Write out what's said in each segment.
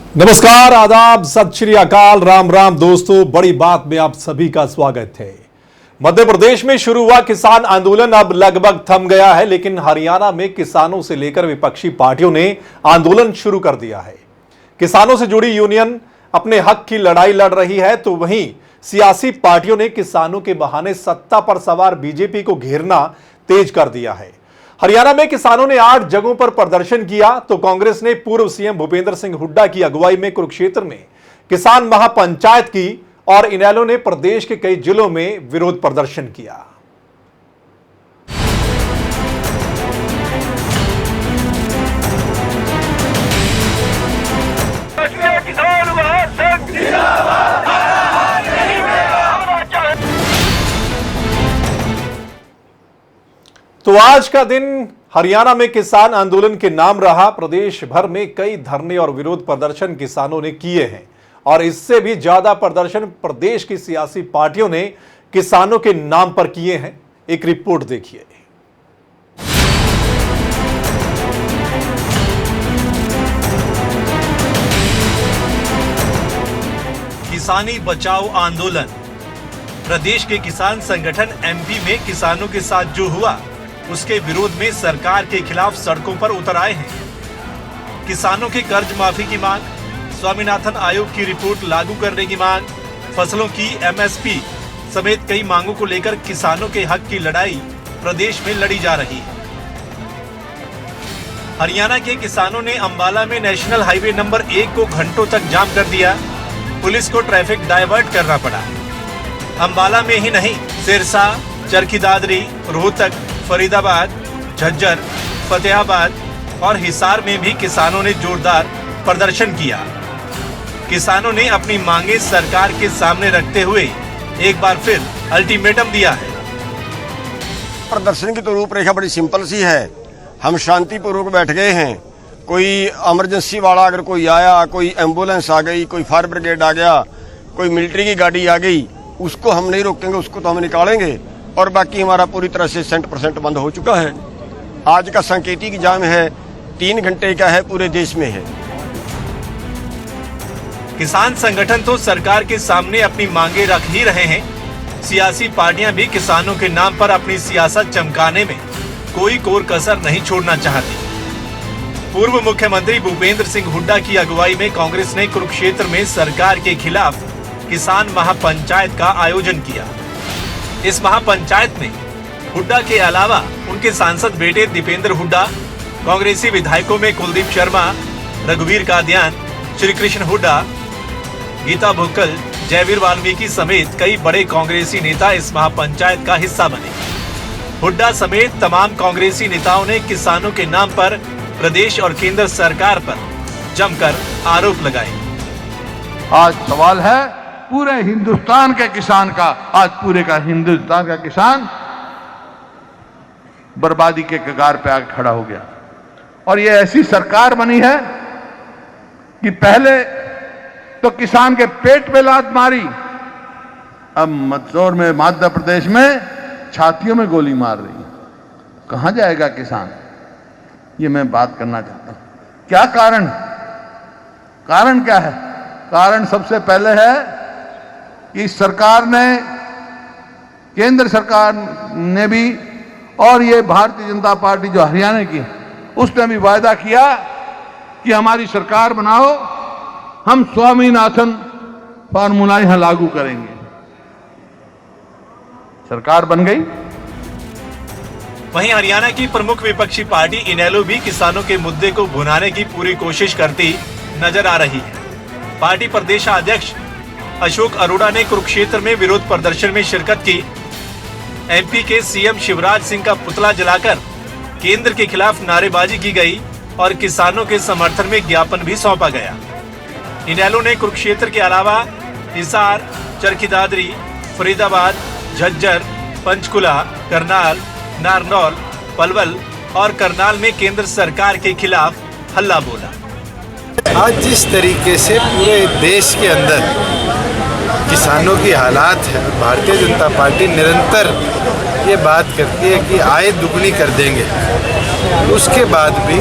नमस्कार, आदाब, सत श्री अकाल, राम राम दोस्तों। बड़ी बात में आप सभी का स्वागत है। मध्य प्रदेश में शुरू हुआ किसान आंदोलन अब लगभग थम गया है, लेकिन हरियाणा में किसानों से लेकर विपक्षी पार्टियों ने आंदोलन शुरू कर दिया है। किसानों से जुड़ी यूनियन अपने हक की लड़ाई लड़ रही है, तो वहीं सियासी पार्टियों ने किसानों के बहाने सत्ता पर सवार बीजेपी को घेरना तेज कर दिया है। हरियाणा में किसानों ने 8 जगहों पर प्रदर्शन किया, तो कांग्रेस ने पूर्व सीएम भूपेंद्र सिंह हुड्डा की अगुवाई में कुरुक्षेत्र में किसान महापंचायत की और इनेलो ने प्रदेश के कई जिलों में विरोध प्रदर्शन किया। तो आज का दिन हरियाणा में किसान आंदोलन के नाम रहा। प्रदेश भर में कई धरने और विरोध प्रदर्शन किसानों ने किए हैं और इससे भी ज्यादा प्रदर्शन प्रदेश की सियासी पार्टियों ने किसानों के नाम पर किए हैं। एक रिपोर्ट देखिए। किसानी बचाओ आंदोलन। प्रदेश के किसान संगठन एमपी में किसानों के साथ जो हुआ उसके विरोध में सरकार के खिलाफ सड़कों पर उतर आए हैं। किसानों के कर्ज माफी की मांग, स्वामीनाथन आयोग की रिपोर्ट लागू करने की मांग, फसलों की एमएसपी समेत कई मांगों को लेकर किसानों के हक की लड़ाई प्रदेश में लड़ी जा रही है। हरियाणा के किसानों ने अंबाला में नेशनल हाईवे नंबर 1 को घंटों तक जाम कर दिया। पुलिस को ट्रैफिक डायवर्ट करना पड़ा। अंबाला में ही नहीं, सिरसा, चरखी दादरी, रोहतक, फरीदाबाद, झज्जर, फतेहाबाद और हिसार में भी किसानों ने जोरदार प्रदर्शन किया। किसानों ने अपनी मांगे सरकार के सामने रखते हुए एक बार फिर अल्टीमेटम दिया है। प्रदर्शन की तो रूपरेखा बड़ी सिंपल सी है। हम शांतिपूर्वक बैठ गए हैं। कोई इमरजेंसी वाला अगर कोई आया, कोई एम्बुलेंस आ गई, कोई फायर ब्रिगेड आ गया, कोई मिलिट्री की गाड़ी आ गई, उसको हम नहीं रोकेंगे, उसको तो हम निकालेंगे। और बाकी हमारा पूरी तरह से 100% बंद हो चुका है। आज का सांकेतिक जाम है, 3 घंटे का है, पूरे देश में है। किसान संगठन तो सरकार के सामने अपनी मांगे रख ही रहे हैं। सियासी पार्टियां भी किसानों के नाम पर अपनी सियासत चमकाने में कोई कोर कसर नहीं छोड़ना चाहती। पूर्व मुख्यमंत्री भूपेंद्र सिंह हुड्डा की अगुवाई में कांग्रेस ने कुरुक्षेत्र में सरकार के खिलाफ किसान महापंचायत का आयोजन किया। इस महापंचायत में हुड्डा के अलावा उनके सांसद बेटे दीपेंद्र हुड्डा, कांग्रेसी विधायकों में कुलदीप शर्मा, रघुवीर कादियान, श्री कृष्ण हुड्डा, गीता भुक्कल, जयवीर वाल्मीकि समेत कई बड़े कांग्रेसी नेता इस महापंचायत का हिस्सा बने। हुड्डा समेत तमाम कांग्रेसी नेताओं ने किसानों के नाम पर प्रदेश और केंद्र सरकार पर जमकर आरोप लगाए। आज सवाल है पूरे हिंदुस्तान के किसान का। आज पूरे का हिंदुस्तान का किसान बर्बादी के कगार पे आके खड़ा हो गया। और ये ऐसी सरकार बनी है कि पहले तो किसान के पेट पे लात मारी, अब मंदसौर में, मध्य प्रदेश में छातियों में गोली मार रही है। कहां जाएगा किसान? ये मैं बात करना चाहता हूं। क्या कारण? कारण क्या है? कारण सबसे पहले है कि सरकार ने, केंद्र सरकार ने भी और ये भारतीय जनता पार्टी जो हरियाणा की, उसने भी वायदा किया कि हमारी सरकार बनाओ, हम स्वामीनाथन फार्मूला यहां लागू करेंगे। सरकार बन गई। वहीं हरियाणा की प्रमुख विपक्षी पार्टी इनेलो भी किसानों के मुद्दे को भुनाने की पूरी कोशिश करती नजर आ रही है। पार्टी प्रदेशाध्यक्ष अशोक अरोड़ा ने कुरुक्षेत्र में विरोध प्रदर्शन में शिरकत की। एमपी के सीएम शिवराज सिंह का पुतला जलाकर केंद्र के खिलाफ नारेबाजी की गई और किसानों के समर्थन में ज्ञापन भी सौंपा गया। इनेलो ने कुरुक्षेत्र के अलावा हिसार, चरखी दादरी, फरीदाबाद, झज्जर, पंचकुला, करनाल, नारनौल, पलवल और करनाल में केंद्र सरकार के खिलाफ हल्ला बोला। आज जिस तरीके से पूरे देश के अंदर किसानों की हालात है, भारतीय जनता पार्टी निरंतर ये बात करती है कि आय दुगनी कर देंगे। उसके बाद भी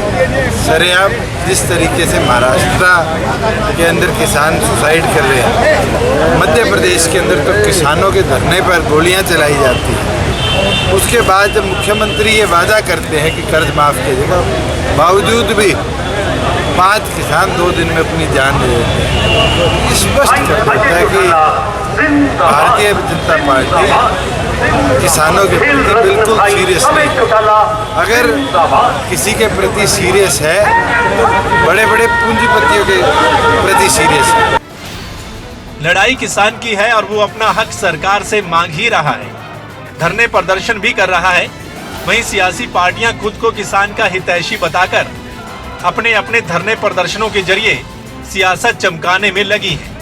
सरेआम जिस तरीके से महाराष्ट्र के अंदर किसान सुसाइड कर रहे हैं, मध्य प्रदेश के अंदर तो किसानों के धरने पर गोलियां चलाई जाती हैं। उसके बाद जब मुख्यमंत्री ये वादा करते हैं कि कर्ज माफ़ कीजिएगा, बावजूद भी 5 किसान 2 दिन में अपनी जान दे देते हैं। स्पष्ट कर देता है कि भारतीय जनता पार्टी किसानों के प्रति बिल्कुल सीरियस नहीं। अगर किसी के प्रति सीरियस है तो बड़े बड़े पूंजीपतियों के प्रति सीरियस है। लड़ाई किसान की है और वो अपना हक सरकार से मांग ही रहा है, धरने प्रदर्शन भी कर रहा है। वहीं सियासी पार्टियां खुद को किसान का हितैषी बताकर अपने अपने धरने प्रदर्शनों के जरिए सियासत चमकाने में लगी हैं।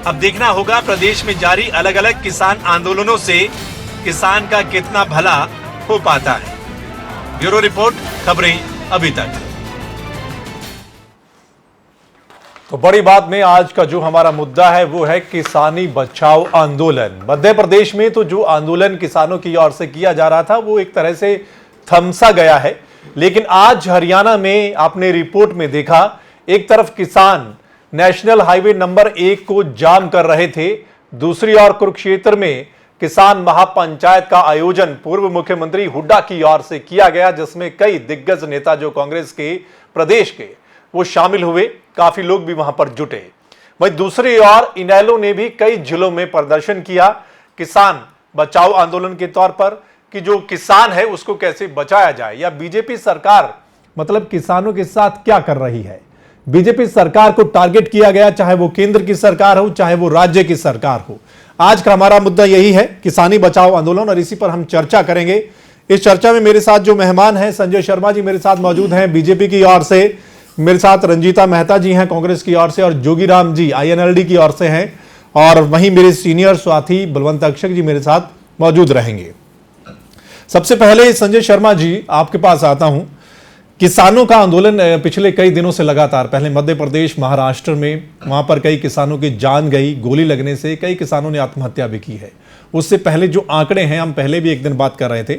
अब देखना होगा प्रदेश में जारी अलग अलग किसान आंदोलनों से किसान का कितना भला हो पाता है। ब्यूरो रिपोर्ट, खबरें अभी तक। तो बड़ी बात में आज का जो हमारा मुद्दा है वो है किसानी बचाओ आंदोलन। मध्य प्रदेश में तो जो आंदोलन किसानों की ओर से किया जा रहा था वो एक तरह से थमसा गया है, लेकिन आज हरियाणा में आपने रिपोर्ट में देखा, एक तरफ किसान नेशनल हाईवे नंबर 1 को जाम कर रहे थे, दूसरी ओर कुरुक्षेत्र में किसान महापंचायत का आयोजन पूर्व मुख्यमंत्री हुड्डा की ओर से किया गया, जिसमें कई दिग्गज नेता जो कांग्रेस के प्रदेश के वो शामिल हुए, काफी लोग भी वहां पर जुटे। वहीं दूसरी ओर इनेलो ने भी कई जिलों में प्रदर्शन किया किसान बचाओ आंदोलन के तौर पर कि जो किसान है उसको कैसे बचाया जाए, या बीजेपी सरकार मतलब किसानों के साथ क्या कर रही है। बीजेपी सरकार को टारगेट किया गया, चाहे वो केंद्र की सरकार हो चाहे वो राज्य की सरकार हो। आज का हमारा मुद्दा यही है, किसानी बचाओ आंदोलन, और इसी पर हम चर्चा करेंगे। इस चर्चा में मेरे साथ जो मेहमान हैं, संजय शर्मा जी मेरे साथ मौजूद हैं बीजेपी की ओर से, मेरे साथ रंजीता मेहता जी हैं कांग्रेस की ओर से, और जोगीराम जी INLD की ओर से हैं, और वहीं मेरे सीनियर साथी बलवंत अक्षक जी मेरे साथ मौजूद रहेंगे। सबसे पहले संजय शर्मा जी आपके पास आता हूं। किसानों का आंदोलन पिछले कई दिनों से लगातार, पहले मध्य प्रदेश महाराष्ट्र में, वहां पर कई किसानों की जान गई, गोली लगने से कई किसानों ने आत्महत्या भी की है। उससे पहले जो आंकड़े हैं, हम पहले भी एक दिन बात कर रहे थे,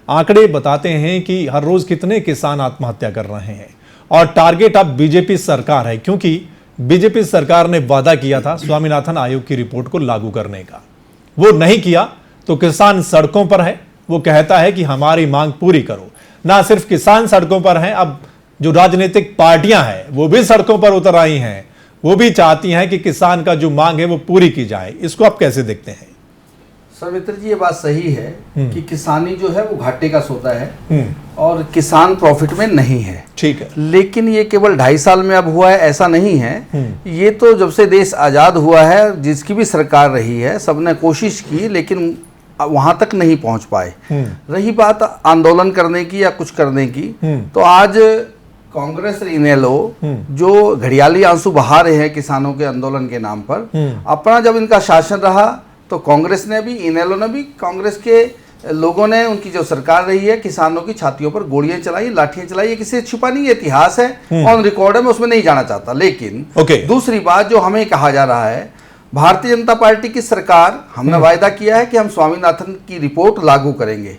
आंकड़े बताते हैं कि हर रोज कितने किसान आत्महत्या कर रहे हैं, और टारगेट अब बीजेपी सरकार है, क्योंकि बीजेपी सरकार ने वादा किया था स्वामीनाथन आयोग की रिपोर्ट को लागू करने का, वो नहीं किया तो किसान सड़कों पर है। वो कहता है कि हमारी मांग पूरी करो। ना सिर्फ किसान सड़कों पर हैं, अब जो राजनीतिक पार्टियां हैं वो भी सड़कों पर उतर आई हैं, वो भी चाहती हैं कि किसान का जो मांग है वो पूरी की जाए। इसको आप कैसे देखते हैं? सवित्र जी, ये बात सही है कि किसानी जो है वो घाटे का सौदा है और किसान प्रॉफिट में नहीं है। ठीक है, लेकिन ये केवल 2.5 साल में अब हुआ है ऐसा नहीं है। ये तो जब से देश आजाद हुआ है, जिसकी भी सरकार रही है, सबने कोशिश की लेकिन वहां तक नहीं पहुंच पाए। रही बात आंदोलन करने की या कुछ करने की, तो आज कांग्रेस और इनेलो जो घड़ियाली आंसू बहा रहे हैं किसानों के आंदोलन के नाम पर, अपना जब इनका शासन रहा तो कांग्रेस ने भी, इनेलो ने भी, कांग्रेस के लोगों ने, उनकी जो सरकार रही है, किसानों की छातियों पर गोलियां चलाई, लाठियां चलाई। ये किसी छुपा नहीं, इतिहास है, ऑन रिकॉर्ड है, मैं उसमें नहीं जाना चाहता। लेकिन दूसरी बात जो हमें कहा जा रहा है, भारतीय जनता पार्टी की सरकार, हमने वायदा किया है कि हम स्वामीनाथन की रिपोर्ट लागू करेंगे,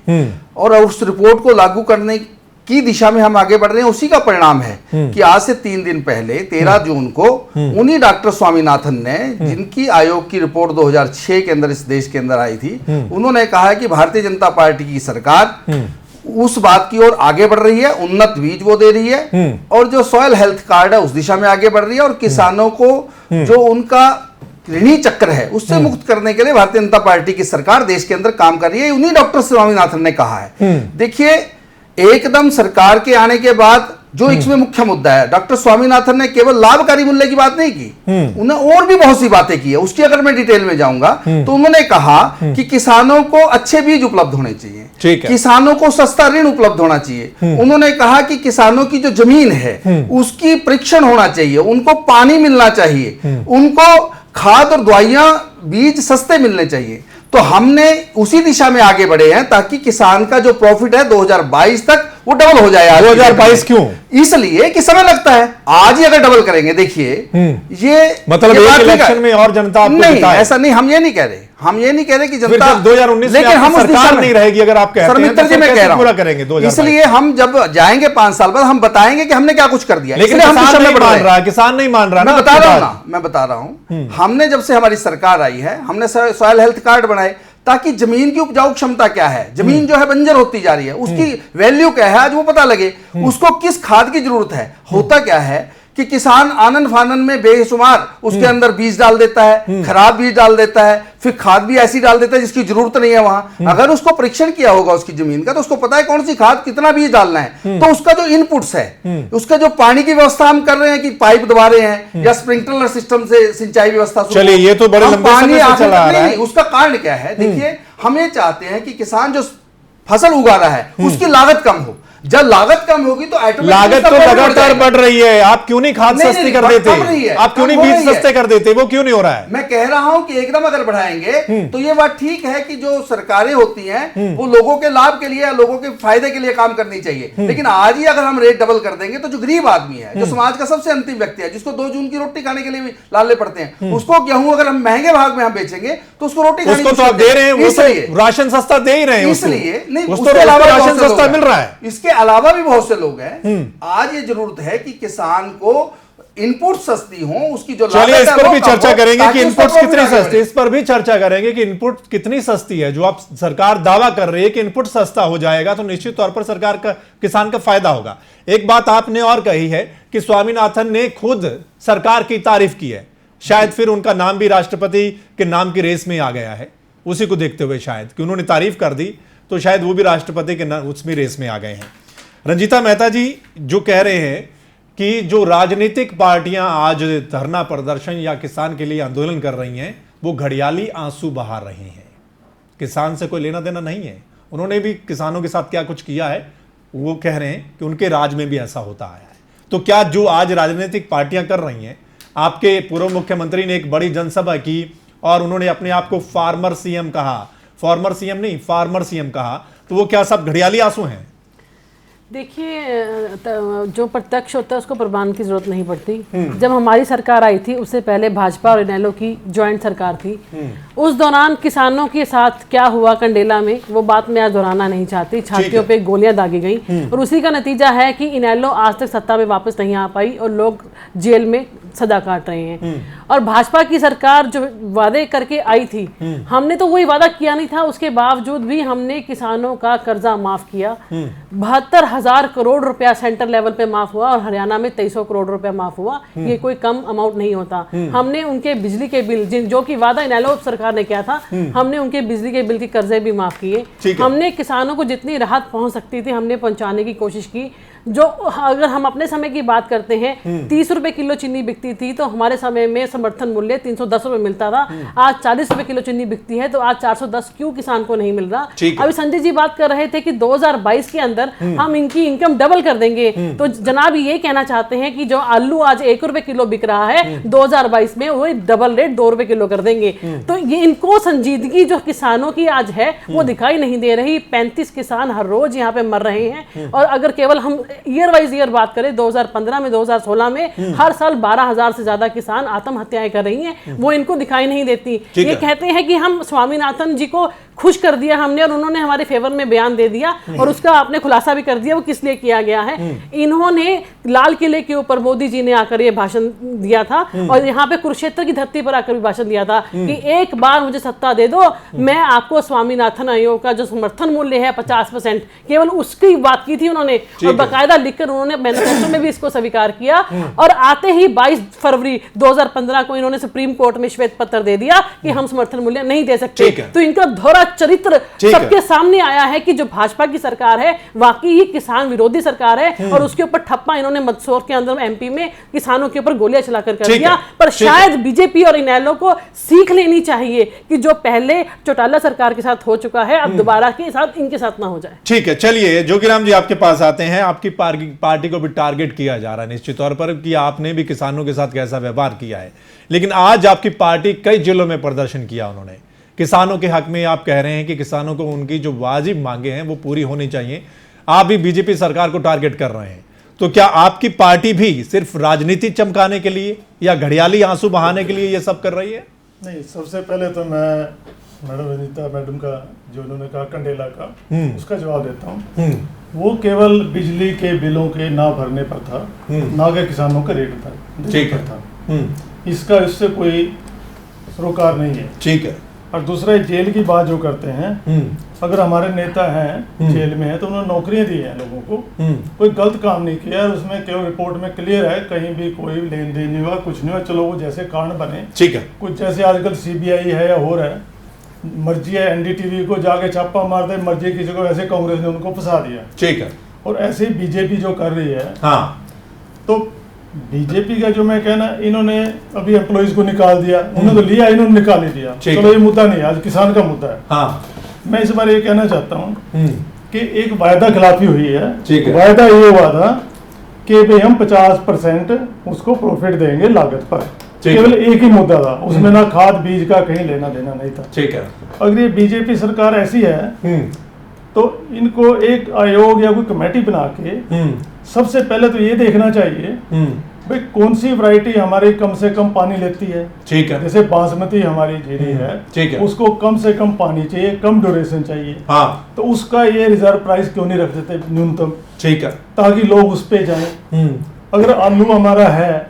और उस रिपोर्ट को लागू करने की दिशा में हम आगे बढ़ रहे हैं। उसी का परिणाम है कि आज से 3 दिन पहले 13 जून को उन्हीं डॉक्टर स्वामीनाथन ने, जिनकी आयोग की रिपोर्ट 2006 के अंदर इस देश के अंदर आई थी, उन्होंने कहा है कि भारतीय जनता पार्टी की सरकार उस बात की ओर आगे बढ़ रही है, उन्नत बीज वो दे रही है, और जो सॉइल हेल्थ कार्ड है उस दिशा में आगे बढ़ रही है, और किसानों को जो उनका ऋणी चक्र है उससे मुक्त करने के लिए भारतीय जनता पार्टी की सरकार देश के अंदर काम कर रही है। उन्हीं डॉक्टर स्वामीनाथन ने कहा है। देखिए, एकदम सरकार के आने के बाद जो इसमें मुख्य मुद्दा है, डॉक्टर स्वामीनाथन ने केवल लाभकारी मूल्य की बात नहीं की, उन्होंने और भी बहुत सी बातें की है। उसकी अगर मैं डिटेल में जाऊंगा तो उन्होंने कहा कि किसानों को अच्छे बीज उपलब्ध होने चाहिए, किसानों को सस्ता ऋण उपलब्ध होना चाहिए। उन्होंने कहा कि किसानों की जो जमीन है उसकी परीक्षण होना चाहिए, उनको पानी मिलना चाहिए, उनको खाद और दवाइयां, बीज सस्ते मिलने चाहिए। तो हमने उसी दिशा में आगे बढ़े हैं ताकि किसान का जो प्रॉफिट है 2022 तक वो डबल हो जाए। 2022 क्यों? इसलिए कि समय लगता है। आज ही अगर डबल करेंगे, देखिए ये मतलब ये एक बात इलेक्शन में और जनता आपको नहीं, जिताए। ऐसा नहीं, हम ये नहीं कह रहे, हम ये नहीं कह रहे कि फिर जनता जब 2019 में लेकिन हम उस दिशा सरकार में नहीं रहेगी, अगर आप कहते हैं, सर मित्र तो जी, मैं कैसे कह रहा पूरा हूं, करेंगे 2022? इसलिए हम जब जाएंगे 5 साल बाद हम बताएंगे कि हमने क्या कुछ कर दिया। लेकिन इसलिए हम किसान दिशा में नहीं बढ़ रहे मान हैं। रहा, किसान नहीं मान रहा। मैं ना बता आपकी रहा हूं बात। ना, मैं बता रहा हूं, हमने जब से हमारी सरकार आई है, हमने सॉइल हेल्थ कार्ड बनाए ताकि जमीन की उपजाऊ क्षमता क्या है, जमीन जो है बंजर होती जा रही है, उसकी वैल्यू क्या है आज वो पता लगे, उसको किस खाद की जरूरत है। होता क्या है कि किसान आनंद फानन में बेशुमार उसके अंदर बीज डाल देता है, खराब बीज डाल देता है, फिर खाद भी ऐसी डाल देता है जिसकी जरूरत नहीं है वहां। अगर उसको परीक्षण किया होगा उसकी जमीन का, तो उसको पता है कौन सी खाद कितना बीज डालना है। तो उसका जो इनपुट्स है, उसका जो पानी की व्यवस्था हम कर रहे हैं कि पाइप दबा रहे हैं या स्प्रिंकलर सिस्टम से सिंचाई व्यवस्था, चलिए, ये तो बड़े हम लंबे पानी समय से आखिर चला आ तक रहा है। नहीं, उसका कारण क्या है? देखिए, हम ये चाहते हैं कि किसान जो फसल उगा रहा है उसकी लागत कम हो। जब लागत कम होगी तो ऑटोमेटिकली लागत तो उसका profit लगातार जाएगा। बढ़ रही है। आप क्यों नहीं खाद नहीं, सस्ती नहीं, कर बढ़ देते? कम रही है, आप क्यों कम नहीं हो बीज रही है। सस्ते कर देते? वो क्यों नहीं हो रहा है? मैं कह रहा हूं कि एकदम अगर बढ़ाएंगे तो ये बात ठीक है कि जो सरकारें होती हैं वो लोगों के लाभ के लिए या लोगों के फायदे के लिए काम करनी चाहिए। लेकिन आज ही अगर हम रेट डबल कर देंगे तो जो गरीब आदमी है, जो समाज का सबसे अंतिम व्यक्ति है, जिसको 2 जून की रोटी खाने के लिए भी लाले पड़ते हैं, उसको गेहूं अगर हम महंगे भाग में हम बेचेंगे तो उसको रोटी खानी उसको तो आप दे रहे हैं, वो इसलिए तो राशन सस्ता दे ही रहे हैं। उसको। इसलिए नहीं, उसको उसके अलावा राशन बहुत से लोग सस्ता हैं। मिल रहा है। इसके अलावा भी बहुत से लोग हैं। आज ये जरूरत है कि किसान को इनपुट सस्ती हो, उसकी जो चलिए, लागत इस है पर वो भी कम चर्चा हो, करेंगे ताकि कि उसका इनपुट्स profit कितनी आगे सस्ती, इस पर भी चर्चा करेंगे कि इनपुट कितनी सस्ती है। जो आप सरकार दावा कर रही है कि इनपुट सस्ता हो जाएगा तो निश्चित तौर पर सरकार का, किसान का फायदा होगा। एक बात आपने और कही है कि स्वामीनाथन ने खुद सरकार की तारीफ की है। शायद फिर उनका नाम भी राष्ट्रपति के नाम की रेस में आ गया है, उसी को देखते हुए शायद कि उन्होंने तारीफ कर दी तो शायद वो भी राष्ट्रपति के उसमें रेस में आ गए हैं। रंजीता मेहता जी जो कह रहे हैं कि जो राजनीतिक पार्टियां आज धरना प्रदर्शन या किसान के लिए आंदोलन कर रही हैं, वो घड़ियाली आंसू बहा रही हैं। किसान से कोई लेना देना नहीं है। उन्होंने भी किसानों के साथ क्या कुछ किया है, वो कह रहे हैं कि उनके राज में भी ऐसा होता आया है। तो क्या जो आज राजनीतिक पार्टियां कर रही हैं, आपके पूर्व मुख्यमंत्री ने एक बड़ी जनसभा की और उन्होंने अपने आप को फार्मर सीएम कहा, फॉर्मर सीएम नहीं फार्मर सीएम कहा, तो वो क्या सब घड़ियाली आंसू हैं? देखिए, जो प्रत्यक्ष होता है उसको प्रमाण की जरूरत नहीं पड़ती। जब हमारी सरकार आई थी उससे पहले भाजपा और इनेलो की ज्वाइंट सरकार थी। उस दौरान किसानों के साथ क्या हुआ कंडेला में, वो बात मैं आज दोहराना नहीं चाहती। छातियों पे गोलियां दागी गई और उसी का नतीजा है कि इनेलो आज तक सत्ता में वापस नहीं आ पाई और लोग जेल में सजा काट रहे हैं। और भाजपा की सरकार जो वादे करके आई थी, हमने तो वही वादा किया नहीं था, उसके बावजूद भी हमने किसानों का कर्जा माफ किया। 72,000 करोड़ रुपया सेंटर लेवल पे माफ हुआ और हरियाणा में 2300 करोड़ रुपया माफ हुआ। ये कोई कम अमाउंट नहीं होता। हमने उनके बिजली के बिल जो कि वादा इनेलो सरकार ने किया था, हमने उनके बिजली के बिल के कर्जे भी माफ किए। हमने किसानों को जितनी राहत पहुंच सकती थी हमने पहुंचाने की कोशिश की। जो अगर हम अपने समय की बात करते हैं, 30 रुपए किलो चीनी बिकती थी तो हमारे समय में समर्थन मूल्य 310 रुपए मिलता था। आज 40 रुपए किलो चीनी बिकती है तो आज 410 क्यों किसान को नहीं मिल रहा? अभी संजय जी बात कर रहे थे कि 2022 के अंदर हम इनकी इनकम डबल कर देंगे। तो जनाब ये कहना चाहते हैं कि जो आलू आज 1 रुपए किलो बिक रहा है, 2022 में वो डबल रेट 2 रुपए किलो कर देंगे। तो ये इनको संजीदगी जो किसानों की आज है वो दिखाई नहीं दे रही। 35 किसान हर रोज यहाँ पे मर रहे हैं। और अगर केवल हम ईयर वाइज ईयर बात करें, 2015 में 2016 में हर साल 12,000 से ज्यादा किसान आत्महत्याएं कर रही हैं, वो इनको दिखाई नहीं देती। ये कहते हैं कि हम स्वामीनाथन जी को खुश कर दिया हमने और उन्होंने हमारे फेवर में बयान दे दिया और उसका आपने खुलासा भी कर दिया वो किस लिए किया गया है। इन्होंने लाल किले के ऊपर मोदी जी ने आकर ये भाषण दिया था और यहाँ पे कुरुक्षेत्र की धरती पर आकर भी भाषण दिया था कि एक बार मुझे सत्ता दे दो, मैं आपको स्वामीनाथन आयोग का जो समर्थन मूल्य है 50%, केवल उसकी बात की थी उन्होंने और बाकायदा लिखकर उन्होंने मैनिफेस्टो में भी इसको स्वीकार किया। और आते ही 22 फरवरी 2015 को इन्होंने सुप्रीम कोर्ट में श्वेत पत्र दे दिया कि हम समर्थन मूल्य नहीं दे सकते। तो इनका दोहरा चरित्र सबके सामने आया है कि जो भाजपा की सरकार है वाकई ही किसान विरोधी सरकार है और उसके ऊपर ठप्पा इन्होंने मंदसौर के अंदर एमपी में किसानों के ऊपर गोलियां चलाकर कर दिया। पर शायद बीजेपी और इनेलो को सीख लेनी चाहिए कि जो पहले चौटाला सरकार के साथ हो चुका है अब दोबारा के साथ इनके साथ ना हो जाए। ठीक है, चलिए जोगीराम जी आपके पास आते हैं। आपकी पार्टी को भी टारगेट किया जा रहा है निश्चित तौर पर कि आपने भी किसानों के साथ कैसा व्यवहार किया है, लेकिन आज आपकी पार्टी कई जिलों में प्रदर्शन किया उन्होंने किसानों के हक में। आप कह रहे हैं कि किसानों को उनकी जो वाजिब मांगे हैं वो पूरी होनी चाहिए। आप भी बीजेपी सरकार को टारगेट कर रहे हैं, तो क्या आपकी पार्टी भी सिर्फ राजनीति चमकाने के लिए या घड़ियाली आंसू बहाने के लिए ये सब कर रही है? नहीं, सबसे पहले तो मैं मैडम रंजीता मैडम का जो उन्होंने कहा कंडेला का, उसका जवाब देता हूँ। वो केवल बिजली के बिलों के ना भरने पर था, ना कि किसानों का रेट था, ठीक है था। इसका इससे कोई सरोकार नहीं है। ठीक है। और दूसरा जेल की बात जो करते हैं, अगर हमारे नेता हैं जेल में है तो उन्होंने नौकरियां दी हैं लोगों को, कोई गलत काम नहीं किया है, उसमें केवल रिपोर्ट में क्लियर है, कहीं भी कोई लेन देन नहीं हुआ, कुछ नहीं हुआ। चलो वो जैसे कारण बने, ठीक है। कुछ जैसे आजकल सीबीआई है या हो रहा है, मर्जी है एनडीटीवी को जाके छापा मार दे, मर्जी किसी को, ऐसे कांग्रेस ने उनको फंसा दिया। ठीक है। और ऐसे ही बीजेपी जो कर रही है, हाँ, तो बीजेपी का जो मैं कहना, इन्होंने अभी एम्प्लॉइज को निकाल दिया, उन्होंने तो लिया, इन्होंने निकाल ही दिया। चलो ये मुद्दा नहीं है, आज किसान का मुद्दा है। हाँ। मैं इस बार ये कहना चाहता हूँ कि एक वायदा खिलाफी हुई है। ठीक है। वायदा ये हुआ था कि भाई हम 50% उसको प्रॉफिट देंगे लागत पर, केवल एक ही मुद्दा था, उसमें ना खाद बीज का कहीं लेना देना नहीं था। ठीक है। अगर ये बीजेपी सरकार ऐसी है तो इनको एक आयोग या कोई कमेटी बना के सबसे पहले तो ये देखना चाहिए भाई कौन सी वैरायटी हमारी कम से कम पानी लेती है। ठीक है। जैसे बासमती हमारी जीरी है, ठीक है, उसको कम से कम पानी चाहिए, कम ड्यूरेशन चाहिए। हाँ, तो उसका ये रिजर्व प्राइस क्यों नहीं रख देते न्यूनतम, ठीक है, ताकि लोग उस पे जाएं। अगर आलू हमारा है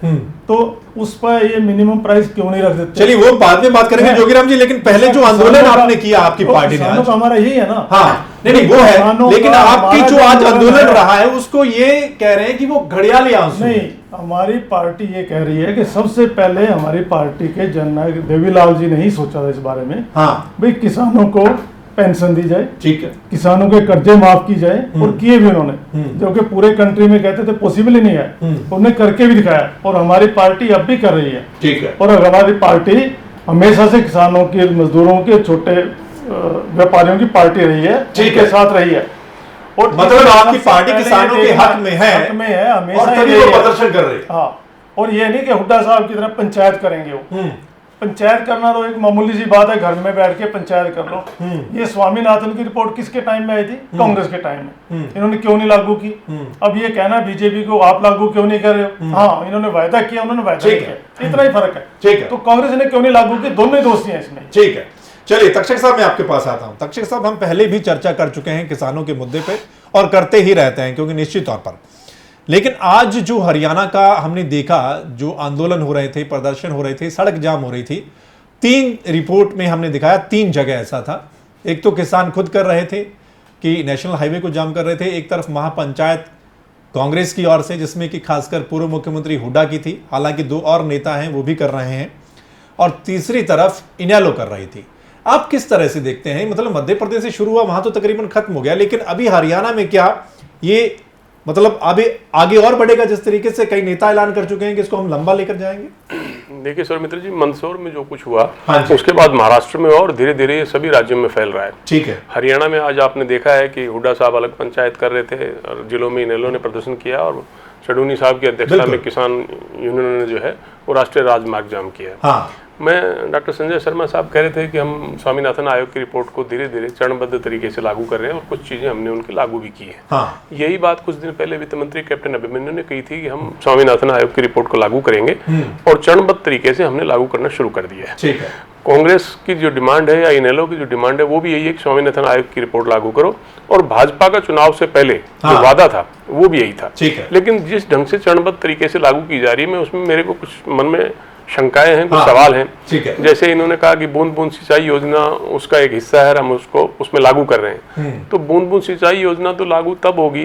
तो उस पर ये मिनिमम प्राइस क्यों नहीं रख देते। चलिए वो बाद में बात करेंगे जोगीराम जी, लेकिन पहले जो आंदोलन आपने किया आपकी पार्टी ने आज, हमारा यही है ना। हाँ, नहीं वो है, लेकिन आपकी जो आज आंदोलन रहा है उसको ये कह रहे हैं कि वो घड़ियाली आंसू। नहीं, हमारी पार्टी ये कह रही है कि सबसे पहले हमारी पार्टी के जननायक देवीलाल जी ने ही सोचा था इस बारे में, हाँ, भाई किसानों को पेंशन दी जाए, ठीक है, किसानों के कर्जे माफ की जाए, और किए भी उन्होंने, जो कि पूरे कंट्री में कहते थे पॉसिबल ही नहीं है, उन्होंने करके भी दिखाया, और हमारी पार्टी अब भी कर रही है। ठीक है। और हमारी पार्टी हमेशा से किसानों के, मजदूरों के, छोटे व्यापारियों की पार्टी रही है, के साथ रही है। और मतलब आपकी पार्टी किसानों के हक में है, हमेशा प्रदर्शन कर रही है। हाँ, और ये नहीं कि हुड्डा साहब की तरह पंचायत करेंगे वो। पंचायत करना तो एक मामूली सी बात है, घर में बैठ के पंचायत कर लो। ये स्वामीनाथन की रिपोर्ट किसके टाइम में आई थी? कांग्रेस के टाइम में। इन्होंने क्यों नहीं लागू की? अब ये कहना बीजेपी को आप लागू क्यों नहीं कर रहे हो? हाँ, इन्होंने वायदा किया, उन्होंने वायदा किया, इतना ही फर्क है। ठीक है। तो कांग्रेस ने क्यों नहीं लागू की? दोनों ही दोस्ती है इसमें। ठीक है, चलिए तक्षक साहब मैं आपके पास आता हूं। तक्षक साहब, हम पहले भी चर्चा कर चुके हैं किसानों के मुद्दे पे, और करते ही रहते हैं क्योंकि निश्चित तौर पर, लेकिन आज जो हरियाणा का हमने देखा, जो आंदोलन हो रहे थे, प्रदर्शन हो रहे थे, सड़क जाम हो रही थी, 3 रिपोर्ट में हमने दिखाया 3 जगह ऐसा था। एक तो किसान खुद कर रहे थे कि नेशनल हाईवे को जाम कर रहे थे, एक तरफ महापंचायत कांग्रेस की ओर से जिसमें कि खासकर पूर्व मुख्यमंत्री हुड्डा की थी, हालांकि 2 और नेता हैं वो भी कर रहे हैं, और तीसरी तरफ इनेलो कर रही थी। आप किस तरह से देखते हैं? मतलब मध्य प्रदेश से शुरू हुआ, वहां तो तकरीबन खत्म हो गया, लेकिन अभी हरियाणा में क्या ये मतलब अभी आगे और बढ़ेगा? जिस तरीके से कई नेता ऐलान कर चुके हैं कि इसको हम लंबा लेकर जाएंगे। देखिए सर मित्र जी, मंदसौर में जो कुछ हुआ, हाँ, उसके बाद महाराष्ट्र में और धीरे धीरे सभी राज्यों में फैल रहा है। ठीक है। हरियाणा में आज आपने देखा है कि हुड्डा साहब अलग पंचायत कर रहे थे और जिलों में इनेलो ने प्रदर्शन किया, और चडूनी साहब की अध्यक्षता में किसान यूनियन ने जो है वो राष्ट्रीय राजमार्ग जाम किया। हाँ। मैं डॉक्टर संजय शर्मा साहब कह रहे थे कि हम स्वामीनाथन आयोग की रिपोर्ट को धीरे धीरे चरणबद्ध तरीके से लागू कर रहे हैं, और कुछ चीजें हमने उनकी लागू भी की है। हाँ। यही बात कुछ दिन पहले वित्त मंत्री कैप्टन अभिमन्यु ने कही थी कि हम स्वामीनाथन आयोग की रिपोर्ट को लागू करेंगे, और चरणबद्ध तरीके से हमने लागू करना शुरू कर दिया है। ठीक है। कांग्रेस की जो डिमांड है या इनेलो की जो डिमांड है वो भी यही है कि स्वामीनाथन आयोग की रिपोर्ट लागू करो, और भाजपा का चुनाव से पहले जो वादा था वो भी यही था। ठीक है। लेकिन जिस ढंग से चरणबद्ध तरीके से लागू की जा रही है, मैं उसमें मेरे को कुछ मन में शंकाएं हैं, कुछ सवाल हैं। ठीक है। जैसे इन्होंने कहा कि बूंद बूंद सिंचाई योजना उसका एक हिस्सा है, हम उसको उसमें लागू कर रहे हैं। तो बूंद बूंद सिंचाई योजना तो लागू तब होगी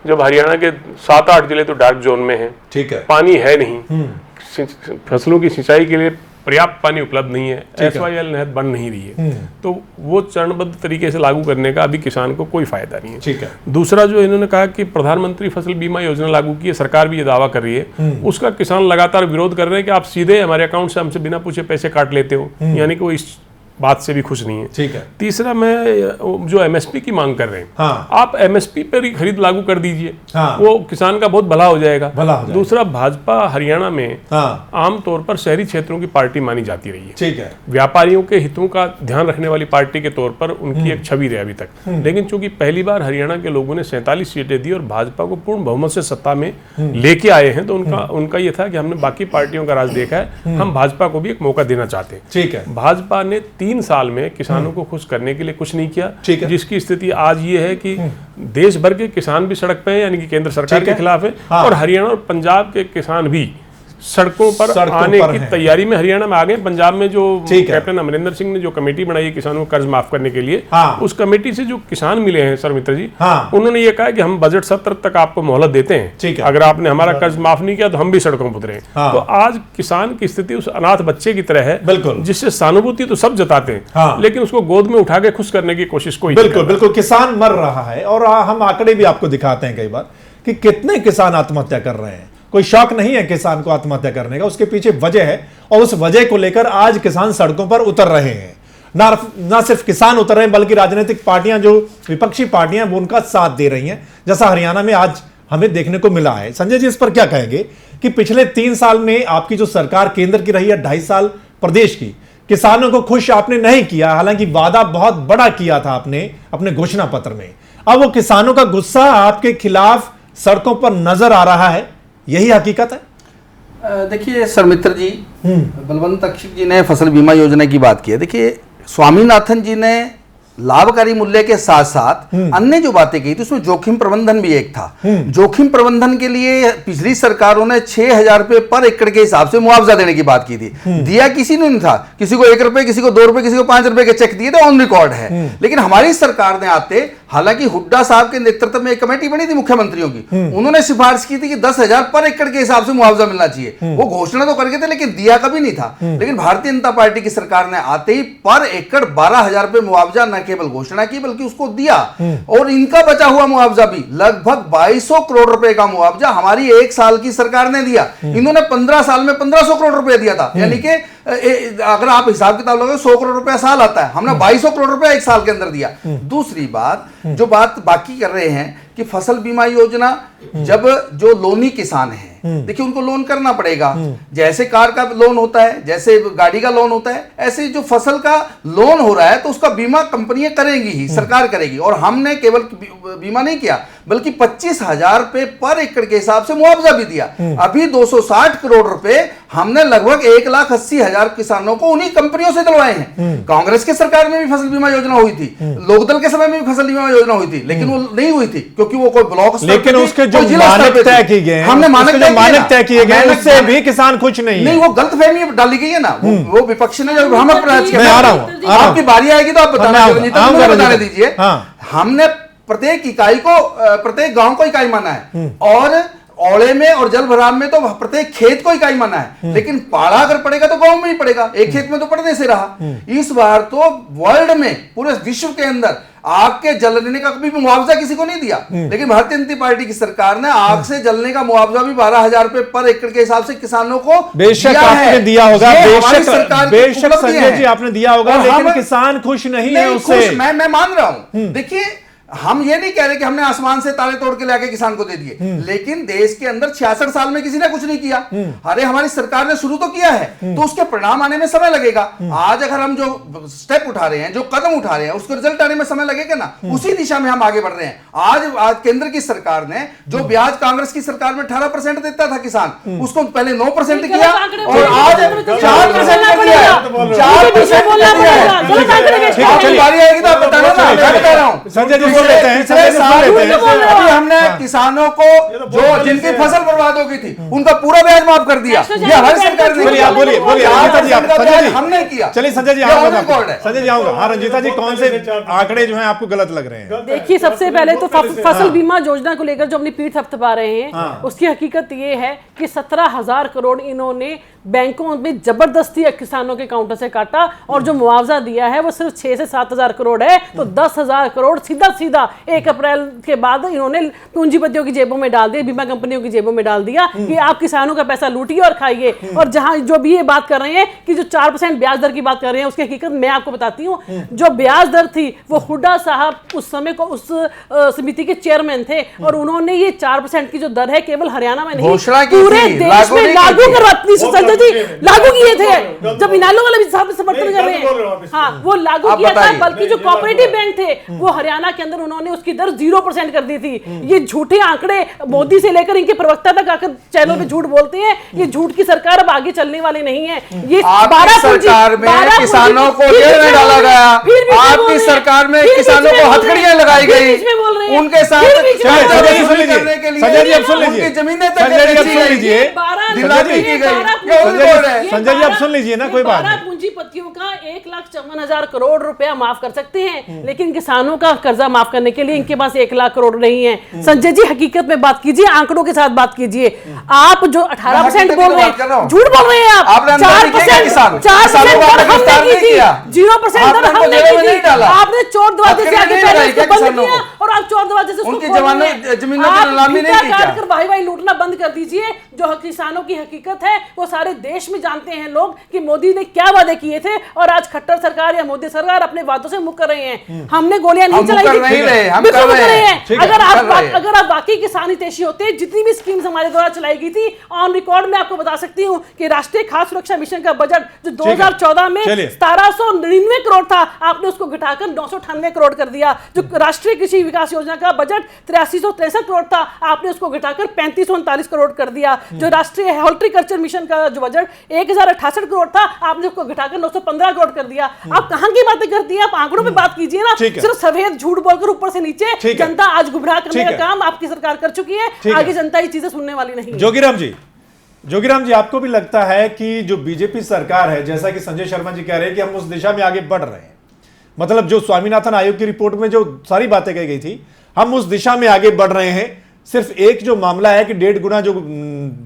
जब हरियाणा के 7-8 जिले तो डार्क जोन में हैं। ठीक है। पानी है नहीं, फसलों की सिंचाई के लिए पर्याप्त पानी उपलब्ध नहीं है, SYL नहर बन नहीं रही है, तो वो चरणबद्ध तरीके से लागू करने का अभी किसान को कोई फायदा नहीं है। ठीक है। दूसरा जो इन्होंने कहा कि प्रधानमंत्री फसल बीमा योजना लागू की है, सरकार भी ये दावा कर रही है, उसका किसान लगातार विरोध कर रहे हैं कि आप सीधे हमारे अकाउंट से हमसे बिना पूछे पैसे काट लेते हो, यानी कि वो इस बात से भी खुश नहीं है। ठीक है। तीसरा, मैं जो एमएसपी की मांग कर रहे हैं, हाँ। आप एमएसपी पर ही खरीद लागू कर दीजिए, हाँ। वो किसान का बहुत भला हो जाएगा। दूसरा, भाजपा हरियाणा में आमतौर पर शहरी क्षेत्रों की पार्टी मानी जाती रही है। ठीक है। व्यापारियों के हितों का ध्यान रखने वाली पार्टी के तौर पर उनकी एक छवि रही अभी तक, लेकिन चूंकि पहली बार हरियाणा के लोगों ने 47 सीटें दी और भाजपा को पूर्ण बहुमत से सत्ता में लेके आए हैं, तो उनका ये था कि हमने बाकी पार्टियों का राज देखा है, हम भाजपा को भी एक मौका देना चाहते हैं। ठीक है। भाजपा ने 3 साल में किसानों को खुश करने के लिए कुछ नहीं किया, जिसकी स्थिति आज ये है कि देश भर के किसान भी सड़क पे हैं, यानी कि केंद्र सरकार के खिलाफ है, और हरियाणा और पंजाब के किसान भी सड़कों पर आने की तैयारी में हरियाणा में आ गए। पंजाब में जो कैप्टन अमरिंदर सिंह ने जो कमेटी बनाई है किसानों को कर्ज माफ करने के लिए, उस कमेटी से जो किसान मिले हैं सर मित्र जी, उन्होंने ये कहा कि हम बजट सत्र तक आपको मोहलत देते हैं, अगर आपने हमारा कर्ज माफ नहीं किया तो हम भी सड़कों पर उतरे। तो आज किसान की स्थिति उस अनाथ बच्चे की तरह है, जिससे सहानुभूति तो सब जताते हैं, लेकिन उसको गोद में उठा के खुश करने की कोशिश कोई। बिल्कुल बिल्कुल, किसान मर रहा है और हम आंकड़े भी आपको दिखाते हैं कई बार कि कितने किसान आत्महत्या कर रहे हैं। कोई शौक नहीं है किसान को आत्महत्या करने का, उसके पीछे वजह है, और उस वजह को लेकर आज किसान सड़कों पर उतर रहे हैं। ना सिर्फ किसान उतर रहे हैं, बल्कि राजनीतिक पार्टियां, जो विपक्षी पार्टियां, वो उनका साथ दे रही हैं, जैसा हरियाणा में आज हमें देखने को मिला है। संजय जी, इस पर क्या कहेंगे कि पिछले 3 साल में आपकी जो सरकार केंद्र की रही है, 2.5 साल प्रदेश की, किसानों को खुश आपने नहीं किया, हालांकि वादा बहुत बड़ा किया था आपने अपने घोषणा पत्र में। अब वो किसानों का गुस्सा आपके खिलाफ सड़कों पर नजर आ रहा है, यही हकीकत है। देखिए सर मित्र जी, बलवंत अक्षित जी ने फसल बीमा योजना की बात की है। देखिए, स्वामीनाथन जी ने लाभकारी मूल्य के साथ साथ अन्य जो बातें की थी, उसमें जोखिम प्रबंधन भी एक था। जोखिम प्रबंधन के लिए पिछली सरकारों ने 6,000 रुपए पर एकड़ के हिसाब से मुआवजा देने की बात की थी। दिया किसी ने नहीं था, किसी को 1 रुपए, किसी को 2 रुपए, किसी को 5 रुपए के चेक दिए थे, ऑन रिकॉर्ड है। लेकिन हमारी सरकार ने आते, हालांकि हुड्डा साहब के नेतृत्व में एक कमेटी बनी थी मुख्यमंत्रियों की, उन्होंने सिफारिश की थी कि 10,000 पर एकड़ के हिसाब से मुआवजा मिलना चाहिए। वो घोषणा तो करके थे, लेकिन दिया कभी नहीं था। लेकिन भारतीय जनता पार्टी की सरकार ने आते ही पर एकड़ 12,000 रुपए मुआवजा न केवल घोषणा की, बल्कि उसको दिया। और इनका बचा हुआ मुआवजा भी लगभग 2200 करोड़ रुपए का मुआवजा हमारी 1 साल की सरकार ने दिया। इन्होंने 15 साल में 1500 करोड़ रुपए दिया था, यानी कि अगर आप हिसाब किताब लगाओ 100 करोड़ रुपया साल आता है, हमने 2200 करोड़ रुपया 1 साल के अंदर दिया। दूसरी बात, जो बात बाकी कर रहे हैं कि फसल बीमा योजना, जब जो लोनी किसान है, देखिए उनको लोन करना पड़ेगा, जैसे कार का लोन होता है, जैसे गाड़ी का लोन होता है, ऐसे जो फसल का लोन हो रहा है तो उसका बीमा कंपनियां करेंगी ही, सरकार करेगी। और हमने केवल बीमा नहीं किया, बल्कि 25,000 रुपए पर एकड़ के हिसाब से मुआवजा भी दिया। अभी 260 करोड़ रुपए हमने लगभग 1,80,000 किसानों को उन्हीं कंपनियों से दिलवाए हैं। कांग्रेस की सरकार में भी फसल बीमा योजना हुई थी, लोकदल के समय में भी फसल बीमा योजना हुई थी, लेकिन वो नहीं हुई थी क्योंकि वो कोई ब्लॉक स्तर, लेकिन उसके जो मानक तय किए गए, हमने मानक तय किए गए, उससे भी किसान खुश नहीं है। वो गलतफहमी डाली गई है ना, वो विपक्ष ने जो भ्रामक प्रयास किया। मैं आ रहा हूं, आपकी बारी आएगी तो आप बताने दीजिए। हमने प्रत्येक इकाई को, प्रत्येक गांव को इकाई माना है, और औले में और जल भराव में तो प्रत्येक खेत को इकाई माना है, लेकिन पाड़ा अगर पड़ेगा तो गांव में ही पड़ेगा, एक खेत में तो पड़ने से रहा। इस बार तो वर्ल्ड में, पूरे विश्व के अंदर आग के जलने का कभी भी मुआवजा किसी को नहीं दिया, लेकिन भारतीय जनता पार्टी की सरकार ने आग से जलने का मुआवजा भी 12,000 रुपए पर एकड़ के हिसाब से किसानों को बेशक आपने दिया होगा, बेशक संजय जी आपने दिया होगा, लेकिन किसान खुश नहीं है उससे। मैं मान रहा हूं। देखिए, हम ये नहीं कह रहे कि हमने आसमान से ताले तोड़ के लाके किसान को दे दिए, लेकिन देश के अंदर 66 साल में किसी ने कुछ नहीं किया। अरे हमारी सरकार ने शुरू तो किया है, तो उसके परिणाम आने में समय लगेगा। आज अगर हम जो स्टेप उठा रहे हैं, जो कदम उठा रहे हैं, उसके रिजल्ट आने में समय लगेगा ना, उसी दिशा में हम आगे बढ़ रहे हैं। आज केंद्र की सरकार ने जो ब्याज कांग्रेस की सरकार में 18% देता था किसान, उसको पहले 9% किया और आज 4% कर दिया है। 4% बारी आएगी तो आप बताना ना, मैं बता रहा हूं। संजय जी अभी हमने किसानों को जो जिनकी फसल बर्बाद हो गई थी उनका पूरा ब्याज माफ कर दिया। ये हमारी सरकार ने किया। बोलिए, हमने किया। चलिए संजय जी आऊंगा। हाँ रंजीता जी, कौन से आंकड़े जो हैं आपको गलत लग रहे हैं? देखिए, सबसे पहले तो फसल बीमा योजना को लेकर जो अपनी पीठ थपथपा रहे हैं, उसकी हकीकत ये है कि 17,000 करोड़ इन्होंने बैंकों में जबरदस्ती किसानों के काउंटर से काटा, और जो मुआवजा दिया है वो सिर्फ 6 से 7,000 करोड़ है। तो 10,000 करोड़ सीधा सीधा 1 अप्रैल के बाद इन्होंने पूंजीपतियों की जेबों में डाल दिया, बीमा कंपनियों की जेबों में डाल दिया कि आप किसानों का पैसा लूटिए और खाइए। और जहां जो भी ये बात कर रहे हैं कि जो 4% ब्याज दर की बात कर रहे हैं, उसकी हकीकत मैं आपको बताती हूँ। जो ब्याज दर थी वो हुड्डा साहब उस समय को उस समिति के चेयरमैन थे और उन्होंने ये 4% की जो दर है केवल हरियाणा में नहीं पूरे देश में लागू करवाती, संजय जी लागू किए थे। जब इनालो वाले भी साहब समर्थन कर रहे हैं, हाँ वो लागू किया था। बल्कि जो कोऑपरेटिव बैंक थे वो हरियाणा के अंदर उन्होंने उसकी दर 0% कर दी थी। ये झूठे आंकड़े मोदी से लेकर इनके प्रवक्ता तक आकर चैनल पे झूठ बोलते हैं। ये झूठ की सरकार अब आगे चलने वाली नहीं है। ये आपकी सरकार में किसानों को जेल में डाला गया, आपकी सरकार में किसानों को हथकड़ियां लगाई गई, उनके साथ करने के लिए उनकी जमीनें तक संजय जी आप सुन लीजिए ना, कोई बात नहीं। पूंजीपतियों का 1,54,000 करोड़ रुपया माफ कर सकते हैं, लेकिन किसानों का कर्जा माफ करने के लिए इनके पास 1 लाख करोड़ नहीं है। संजय जी हकीकत में बात कीजिए, आंकड़ों के साथ बात कीजिए। आप जो 18% बोल रहे हैं, झूठ बोल रहे हैं आप। 4% हमने की थी, 0% दर हमने की थी। आपने चोर दरवाजे से आगे पहले इसको बंद किया और आप चोर दरवाजे से उनकी जमीनों की नीलामी नहीं की क्या? काट कर भाई लूटना बंद कर दीजिए। जो किसानों की हकीकत है वो सारे देश में जानते हैं लोग कि मोदी ने क्या वादे किए थे और आज खट्टर सरकार या मोदी सरकार अपने वादों से मुकर रहे हैं। हमने गोलियां नहीं चलाई थी, हम कर रहे हैं। अगर आप वाकई किसान हितैषी होते, जितनी भी स्कीम्स हमारे द्वारा चलाई गई थी ऑन रिकॉर्ड मैं आपको बता सकती हूँ कि राष्ट्रीय खाद्य सुरक्षा मिशन का बजट जो 2014 में 1799 करोड़ था, आपने उसको घटाकर 998 करोड़ कर दिया। जो राष्ट्रीय कृषि विकास योजना का बजट 8363 करोड़ था, आपने उसको घटाकर 3539 करोड़ कर दिया। जो राष्ट्रीय हॉर्टिकल्चर मिशन का जो बजट 1068 करोड़ था, आपने उसको घटाकर 915 करोड़ कर दिया। आप कहां की बातें करती हैं? आप आंकड़ों पे बात कीजिए ना। सिर्फ सफेद झूठ बोलकर ऊपर से नीचे जनता आज गुमराह करने का काम आपकी सरकार कर चुकी है। आगे जनता ये चीजें सुनने वाली नहीं। जोगीराम जी आपको भी लगता है कि जो बीजेपी सरकार है, जैसा कि संजय शर्मा जी कह रहे हैं कि हम उस दिशा में आगे बढ़ रहे हैं, मतलब जो स्वामीनाथन आयोग की रिपोर्ट में जो सारी बातें कही गई थी, हम उस दिशा में आगे बढ़ रहे हैं। सिर्फ एक जो मामला है कि 1.5 गुना जो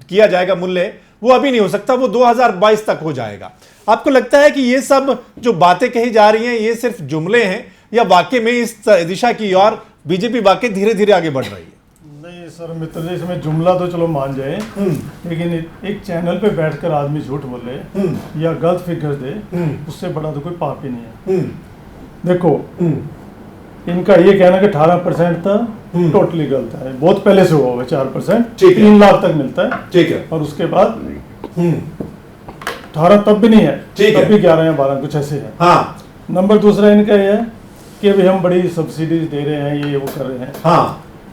किया जाएगा मूल्य, वो अभी नहीं हो सकता, वो 2022 तक हो जाएगा। आपको लगता है कि ये सब जो बातें कही जा रही हैं ये सिर्फ जुमले हैं या वाकई में इस दिशा की ओर बीजेपी वाकई धीरे धीरे आगे बढ़ रही है? नहीं सर मित्र जी, इसमें जुमला तो चलो मान जाए, लेकिन एक चैनल पे बैठकर आदमी झूठ बोले या गलत फिगर दे, उससे बड़ा तो कोई पाप ही नहीं है। देखो इनका ये कहना कि 18% था, टोटली गलत है। बहुत पहले से हुआ होगा 4%, 3 लाख तक मिलता है, ठीक है। और उसके बाद 18 तब भी नहीं है, तब भी 11 या 12 कुछ ऐसे है। हाँ। नंबर दूसरा इनका ये है कि अभी हम बड़ी सब्सिडी दे रहे हैं, ये वो कर रहे हैं। हाँ।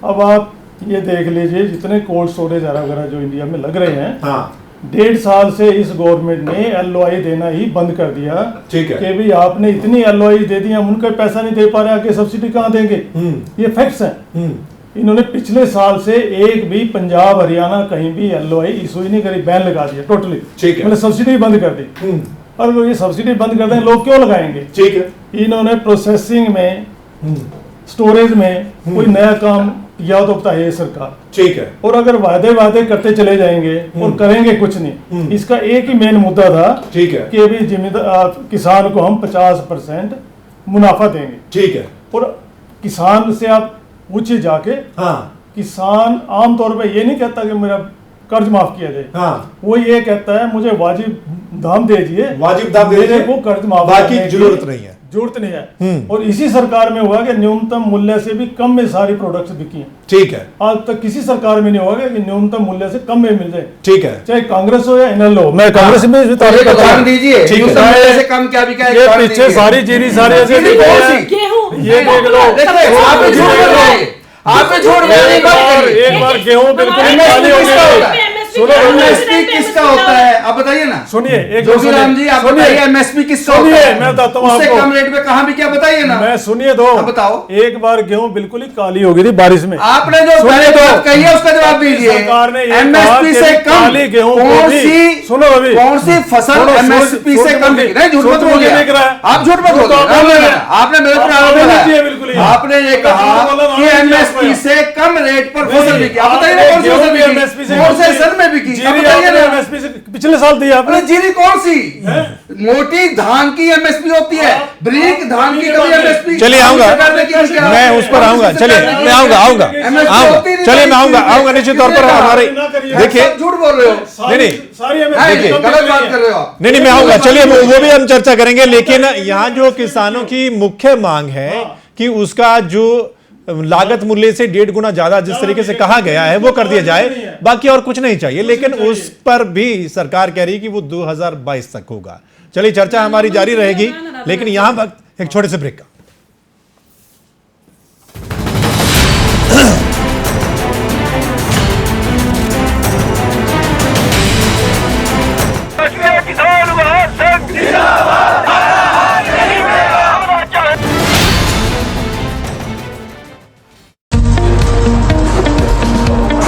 अब आप ये देख लीजिए जितने कोल्ड स्टोरेज वगैरह जो इंडिया में लग रहे हैं, हाँ। 1.5 साल से इस गवर्नमेंट ने LOI देना ही बंद कर दिया। ठीक है कि भाई आपने इतनी LOI दे दी, हम उनका पैसा नहीं दे पा रहे, आगे सब्सिडी कहाँ देंगे? ये फैक्ट्स हैं। इन्होंने पिछले साल से एक भी पंजाब हरियाणा कहीं भी LOI इशू ही नहीं करी, बैन लगा दिया टोटली। ठीक है, मतलब सब्सिडी बंद कर दी। और ये सब्सिडी बंद कर दें, लोग क्यों लगाएंगे? ठीक है। इन्होंने प्रोसेसिंग में, स्टोरेज में कोई नया काम किया तो बताइए सरकार। ठीक है। और अगर वादे करते चले जाएंगे और करेंगे कुछ नहीं, इसका एक ही मेन मुद्दा था, ठीक है, कि अभी जिम्मेदार किसान को हम 50% मुनाफा देंगे। ठीक है। और किसान से आप पूछिए जाके, हाँ, किसान आमतौर पे ये नहीं कहता कि मेरा कर्ज माफ किया जाए। हाँ। वो ये कहता है मुझे वाजिब दाम दे दीजिए, वाजिब दाम दे दीजिए, वो कर्ज माफ, बाकी जरूरत नहीं है, जरूरत नहीं है। और इसी सरकार में हुआ कि न्यूनतम मूल्य से भी कम में सारी प्रोडक्ट्स बिकी हैं। ठीक है। आज तक किसी सरकार में नहीं होगा कि न्यूनतम मूल्य से कम में मिल जाए। ठीक है। चाहे कांग्रेस हो या इनलो, मैं कांग्रेस में दीजिए से कम क्या बिका है? ये पीछे सारी चीनी सारी ऐसे ये देख लो, आप झूठ एक बार गेहूं बिल्कुल खाली हो गया। सुनो, MSP किसका होता है आप बताइए ना। सुनिए, एक जोगीराम जी आप बताइए MSP किसका होता है? मैं बताता हूँ आपको। कम रेट पे कहाँ भी क्या बताइए ना। मैं सुनिए दो, बताओ। एक बार गेहूं बिल्कुल ही काली हो गई थी बारिश में। आपने जो पहले बात कही है उसका जवाब दीजिए। सरकार ने MSP से कम गेहूं सुनो अभी कौन सी फसल MSP से कम बिक रही है? झूठ मत बोलिए, आप झूठ मत बोलिए। आपने मेरे पर आरोप लगाया, बिल्कुल आपने ये कहा कि MSP से कम रेट पर फसल बिकी। आप बताइए कौन सी फसल बिकी? कौन से सन में भी की। जीरी आपने एमएसपी से पिछले साल दिया आपने। जीरी कौन सी? मोटी धान की एमएसपी होती है, ब्रीक धान की कभी एमएसपी। चलिए आऊंगा, मैं उस पर आऊंगा। चलिए मैं आऊंगा चलिए मैं आऊंगा निश्चित तौर पर। हमारे देखिए झूठ बोल रहे हो, नहीं देखिए गलत बात कर रहे हो आप। नहीं मैं आऊंगा, चलिए वो भी हम चर्चा करेंगे। लेकिन यहाँ जो किसानों की मुख्य मांग है कि उसका जो लागत मूल्य से 1.5 गुना ज्यादा जिस तरीके से कहा गया है वो कर दिया जाए, बाकी और कुछ नहीं चाहिए। लेकिन उस पर भी सरकार कह रही है कि वो 2022 तक होगा। चलिए चर्चा हमारी जारी रहेगी, लेकिन यहां वक्त एक छोटे से ब्रेक का।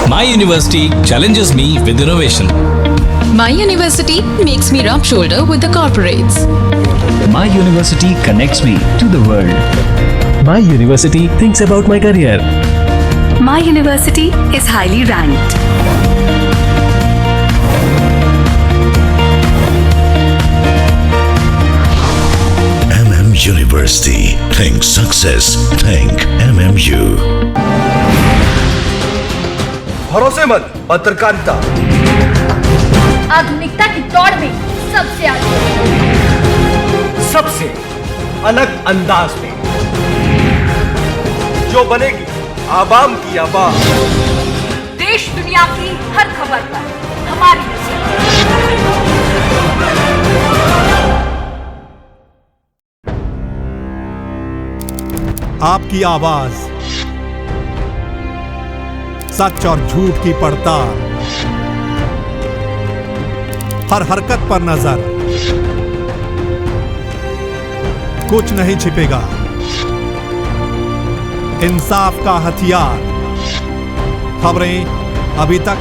My university challenges me with innovation. My university makes me rub shoulder with the corporates. My university connects me to the world. My university thinks about my career. My university is highly ranked. University. Think success. Think MMU. भरोसेमंद पत्रकारिता, आधुनिकता की दौड़ में सबसे आगे, सबसे अलग अंदाज में, जो बनेगी आवाम की आवाज। देश दुनिया की हर खबर पर हमारी नजर। आपकी आवाज, सच और झूठ की पड़ताल, हर हरकत पर नजर, कुछ नहीं छिपेगा। इंसाफ का हथियार, खबरें अभी तक,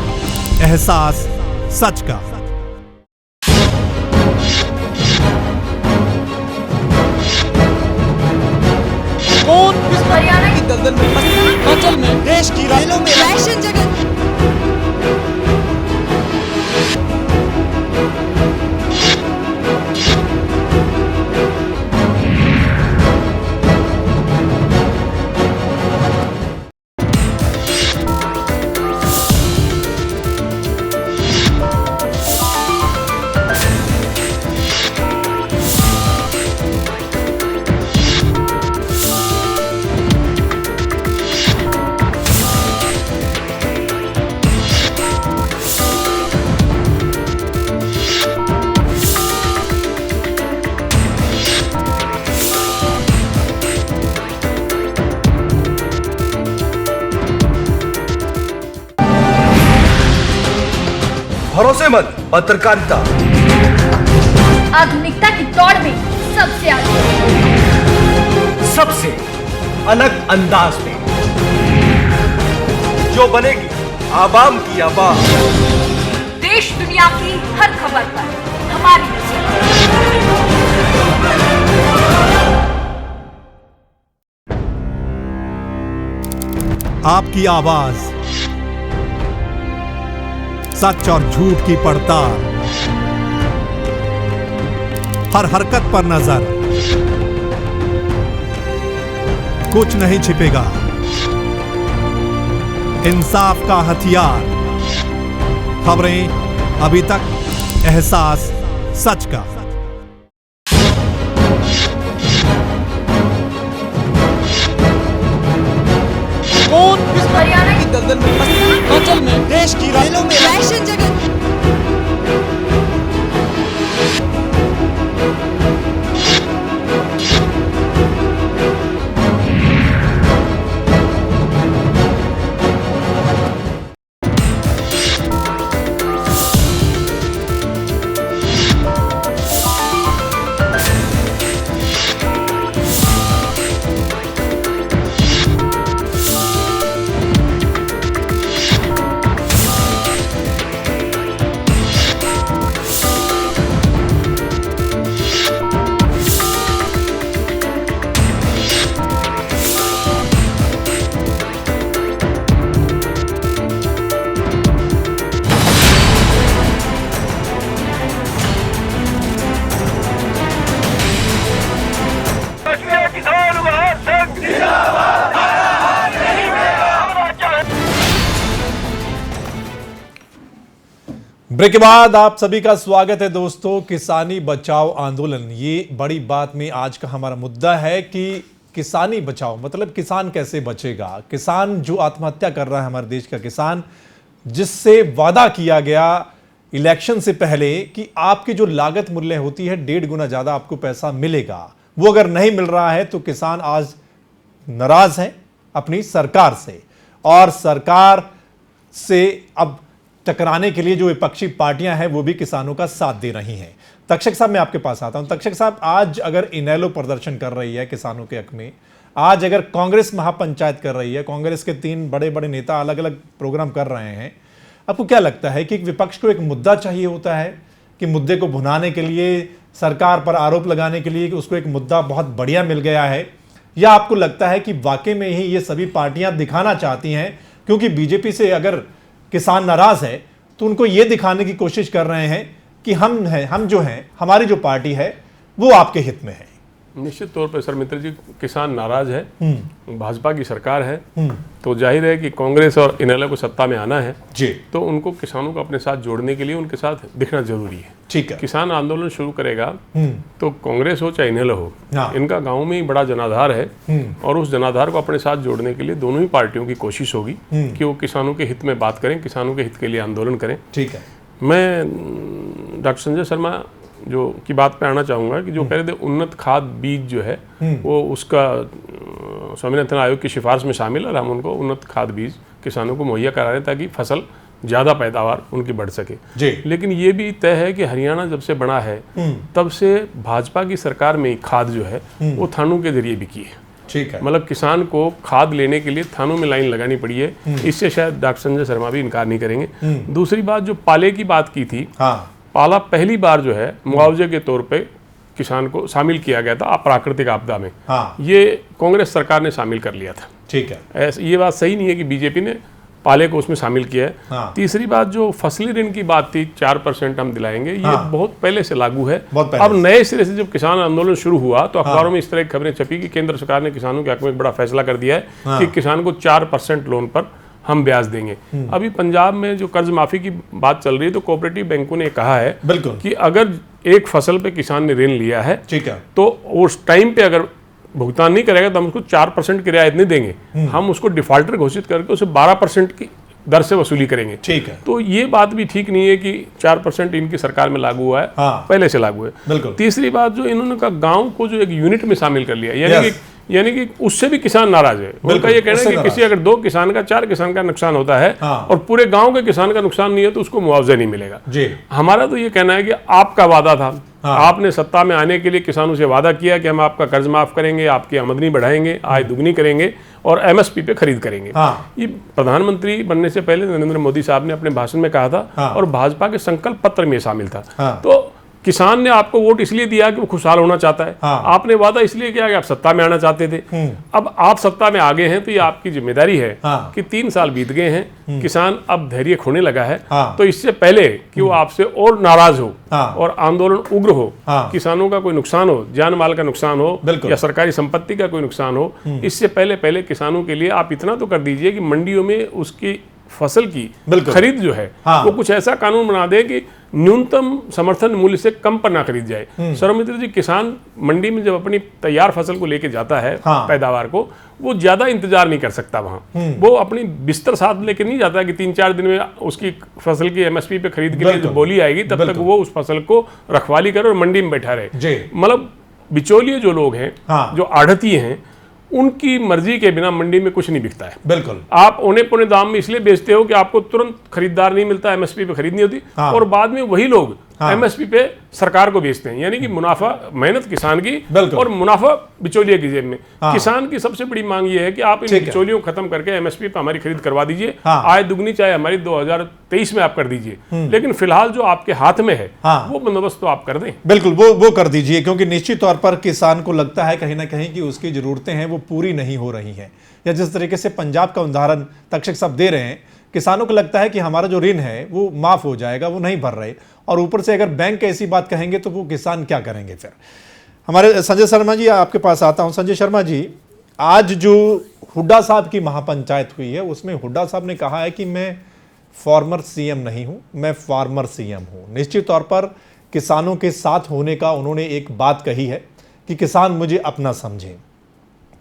एहसास सच का। कौन किस हरियाणा की दलदल में हिमाचल में, देश की राइलों में, फैशन जगत, भरोसेमंद पत्रकारिता, आधुनिकता की दौड़ में सबसे आगे, सबसे अलग अंदाज में, जो बनेगी आवाम की आवाज। देश दुनिया की हर खबर पर हमारी नजर। आपकी आवाज, सच और झूठ की पड़ताल, हर हरकत पर नजर, कुछ नहीं छिपेगा। इंसाफ का हथियार, खबरें अभी तक, एहसास सच का। कौन किस हरियाणा की दलदल में, हिमाचल में, देश की राइलों में, फैशन जगत, ब्रेक के बाद आप सभी का स्वागत है दोस्तों। किसानी बचाओ आंदोलन, ये बड़ी बात में आज का हमारा मुद्दा है कि किसानी बचाओ मतलब किसान कैसे बचेगा। किसान जो आत्महत्या कर रहा है, हमारे देश का किसान, जिससे वादा किया गया इलेक्शन से पहले कि आपकी जो लागत मूल्य होती है 1.5 गुना ज्यादा आपको पैसा मिलेगा, वो अगर नहीं मिल रहा है तो किसान आज नाराज है अपनी सरकार से, और सरकार से अब टकराने के लिए जो विपक्षी पार्टियां हैं वो भी किसानों का साथ दे रही हैं। तक्षक साहब, मैं आपके पास आता हूं। तक्षक साहब, आज अगर इनेलो प्रदर्शन कर रही है किसानों के हक में, आज अगर कांग्रेस महापंचायत कर रही है, कांग्रेस के 3 बड़े बड़े नेता अलग अलग प्रोग्राम कर रहे हैं, आपको क्या लगता है कि विपक्ष को एक मुद्दा चाहिए होता है कि मुद्दे को भुनाने के लिए, सरकार पर आरोप लगाने के लिए कि उसको एक मुद्दा बहुत बढ़िया मिल गया है, या आपको लगता है कि वाकई में ही ये सभी पार्टियां दिखाना चाहती हैं क्योंकि बीजेपी से अगर किसान नाराज है तो उनको ये दिखाने की कोशिश कर रहे हैं कि हम जो हैं, हमारी जो पार्टी है वो आपके हित में है? निश्चित तौर पर सर मित्र जी, किसान नाराज है, भाजपा की सरकार है, तो जाहिर है कि कांग्रेस और इनेलो को सत्ता में आना है जी, तो उनको किसानों को अपने साथ जोड़ने के लिए उनके साथ दिखना जरूरी है। ठीक है। किसान आंदोलन शुरू करेगा तो कांग्रेस हो चाहे इनेलो हो, इनका गांव में ही बड़ा जनाधार है और उस जनाधार को अपने साथ जोड़ने के लिए दोनों ही पार्टियों की कोशिश होगी कि वो किसानों के हित में बात करें, किसानों के हित के लिए आंदोलन करें। ठीक है। मैं डॉक्टर संजय शर्मा जो की बात पे आना चाहूँगा कि जो कह रहे थे उन्नत खाद बीज जो है वो उसका स्वामीनाथन आयोग की सिफारिश में शामिल है और हम उनको उन्नत खाद बीज किसानों को मुहैया करा रहे हैं ताकि फसल ज़्यादा पैदावार उनकी बढ़ सके जी। लेकिन ये भी तय है कि हरियाणा जब से बना है तब से भाजपा की सरकार में ही खाद जो है वो थानों के जरिए बिकी है। ठीक है। मतलब किसान को खाद लेने के लिए थानों में लाइन लगानी पड़ी है। इससे शायद डॉक्टर संजय शर्मा भी इनकार नहीं करेंगे। दूसरी बात, जो पाले की बात की थी, पाला पहली बार जो है मुआवजे के तौर पे किसान को शामिल किया गया था प्राकृतिक आपदा में। ये कांग्रेस सरकार ने शामिल कर लिया था। ठीक है। ये बात सही नहीं है कि बीजेपी ने पाले को उसमें शामिल किया है। तीसरी बात, जो फसली ऋण की बात थी 4% हम दिलाएंगे, ये बहुत पहले से लागू है। अब नए सिरे से जब किसान आंदोलन शुरू हुआ तो अखबारों में इस तरह की खबरें छपी कि केंद्र सरकार ने किसानों के हक में एक बड़ा फैसला कर दिया है कि किसान को 4% लोन पर हम ब्याज देंगे। अभी पंजाब में जो कर्ज माफी की बात चल रही है तो कोऑपरेटिव बैंकों ने कहा है कि अगर एक फसल पे किसान ने ऋण लिया है, ठीक है, तो उस टाइम पे अगर भुगतान नहीं करेगा तो हम उसको 4% की रियायत नहीं देंगे, हम उसको डिफॉल्टर घोषित करके उसे 12% की दर से वसूली करेंगे। ठीक है। तो ये बात भी ठीक नहीं है कि 4% इनकी सरकार में लागू हुआ है, पहले से लागू है। बिल्कुल। तीसरी बात, जो इन्होंने कहा गांव को जो एक यूनिट में शामिल कर लिया, यानी कि उससे भी किसान नाराज है। उनका ये कहना है कि किसी अगर 2 किसान का 4 किसान का नुकसान होता है और पूरे गांव के किसान का नुकसान नहीं है तो उसको मुआवजा नहीं मिलेगा जी। हमारा तो ये कहना है कि आपका वादा था, आपने सत्ता में आने के लिए किसानों से वादा किया कि हम आपका कर्ज माफ करेंगे, आपकी आमदनी बढ़ाएंगे, आय दुगनी करेंगे और एमएसपी पे खरीद करेंगे। ये प्रधानमंत्री बनने से पहले नरेंद्र मोदी साहब ने अपने भाषण में कहा था और भाजपा के संकल्प पत्र में शामिल था। तो किसान ने आपको वोट इसलिए दिया कि वो खुशहाल होना चाहता है। आपने वादा इसलिए किया कि आप सत्ता में आना चाहते थे। अब आप सत्ता में आ गए हैं तो ये आपकी जिम्मेदारी है कि 3 साल बीत गए हैं, किसान अब धैर्य खोने लगा है। तो इससे पहले कि वो आपसे और नाराज हो और आंदोलन उग्र हो, किसानों का कोई नुकसान हो, जान माल का नुकसान हो या सरकारी संपत्ति का कोई नुकसान हो, इससे पहले किसानों के लिए आप इतना तो कर दीजिए कि मंडियों में उसकी फसल की खरीद जो है वो कुछ ऐसा कानून बना दे कि न्यूनतम समर्थन मूल्य से कम पर ना खरीद जाए। सर्वमित्र जी, किसान मंडी में जब अपनी तैयार फसल को लेके जाता है, पैदावार को, वो ज्यादा इंतजार नहीं कर सकता। वहां वो अपनी बिस्तर साथ लेके नहीं जाता कि 3-4 दिन में उसकी फसल की एमएसपी पे खरीद के लिए जो बोली आएगी तब तक वो उस फसल को रखवाली करे और मंडी में बैठा रहे। मतलब बिचौलिए जो लोग हैं, जो आढ़ती हैं, उनकी मर्जी के बिना मंडी में कुछ नहीं बिकता है। बिल्कुल। आप औने पौने दाम में इसलिए बेचते हो कि आपको तुरंत खरीदार नहीं मिलता, एमएसपी पे खरीदनी होती, और बाद में वही लोग एमएसपी पे सरकार को बेचते हैं। यानी कि मुनाफा, मेहनत किसान की और मुनाफा बिचौलिए की जेब में। किसान की सबसे बड़ी मांग ये है कि आप इन बिचौलियों को खत्म करके एमएसपी पे हमारी खरीद करवा दीजिए, आय दुगनी चाहे हमारी 2023 में आप कर दीजिए, लेकिन फिलहाल जो आपके हाथ में है वो बंदोबस्त तो आप कर दें। बिल्कुल, वो कर दीजिए, क्योंकि निश्चित तौर पर किसान को लगता है कहीं ना कहीं कि उसकी जरूरतें हैं वो पूरी नहीं हो रही हैं। या जिस तरीके से पंजाब का उदाहरण तक्षक साहब दे रहे हैं, किसानों को लगता है कि हमारा जो ऋण है वो माफ हो जाएगा, वो नहीं भर रहे, और ऊपर से अगर बैंक ऐसी बात कहेंगे तो वो किसान क्या करेंगे फिर। हमारे संजय शर्मा जी, आपके पास आता हूं। संजय शर्मा जी, आज जो हुड्डा साहब की महापंचायत हुई है उसमें हुड्डा साहब ने कहा है कि मैं फॉर्मर सीएम नहीं हूं, मैं फार्मर सीएम हूं। निश्चित तौर पर किसानों के साथ होने का उन्होंने एक बात कही है कि किसान मुझे अपना समझें।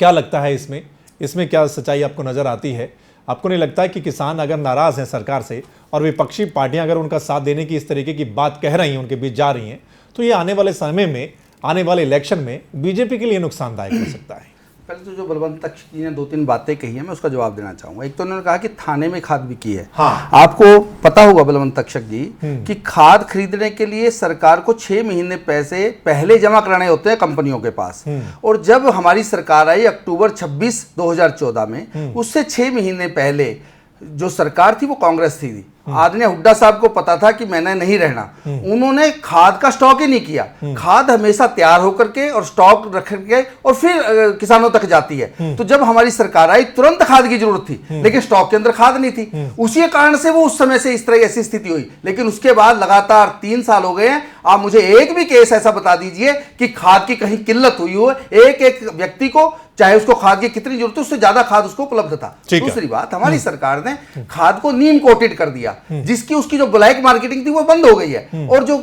क्या लगता है इसमें क्या सच्चाई आपको नजर आती है? आपको नहीं लगता है कि किसान अगर नाराज हैं सरकार से और विपक्षी पार्टियां अगर उनका साथ देने की इस तरीके की बात कह रही हैं, उनके बीच जा रही हैं, तो ये आने वाले समय में, आने वाले इलेक्शन में बीजेपी के लिए नुकसानदायक हो सकता है? पहले तो जो बलवंत तक्षक जी ने 2-3 बातें कही है, मैं उसका जवाब देना चाहूंगा। एक तो उन्होंने कहा कि थाने में खाद बिकी है। हाँ। आपको पता होगा बलवंत तक्षक जी कि खाद खरीदने के लिए सरकार को 6 महीने पैसे पहले जमा कराने होते हैं कंपनियों के पास। और जब हमारी सरकार आई अक्टूबर 26, 2014 में, उससे 6 महीने पहले जो सरकार थी वो कांग्रेस थी। आदरणीय हुड्डा साहब को पता था कि मैंने नहीं रहना, उन्होंने खाद का स्टॉक ही नहीं किया। खाद हमेशा तैयार होकर के और स्टॉक रख के और फिर किसानों तक जाती है। तो जब हमारी सरकार आई तुरंत खाद की जरूरत थी, लेकिन स्टॉक के अंदर खाद नहीं थी। उसी कारण से वो उस समय से इस तरह ऐसी स्थिति हुई। लेकिन उसके बाद लगातार 3 साल हो गए हैं। आप मुझे एक भी केस ऐसा बता दीजिए कि खाद की कहीं किल्लत हुई हो। एक व्यक्ति को चाहे उसको खाद की कितनी जरूरत है, उससे ज्यादा खाद उसको उपलब्ध था। दूसरी बात, हमारी सरकार ने खाद को नीम कोटेड कर दिया, जिसकी उसकी जो ब्लैक मार्केटिंग थी वो बंद हो गई है। और जो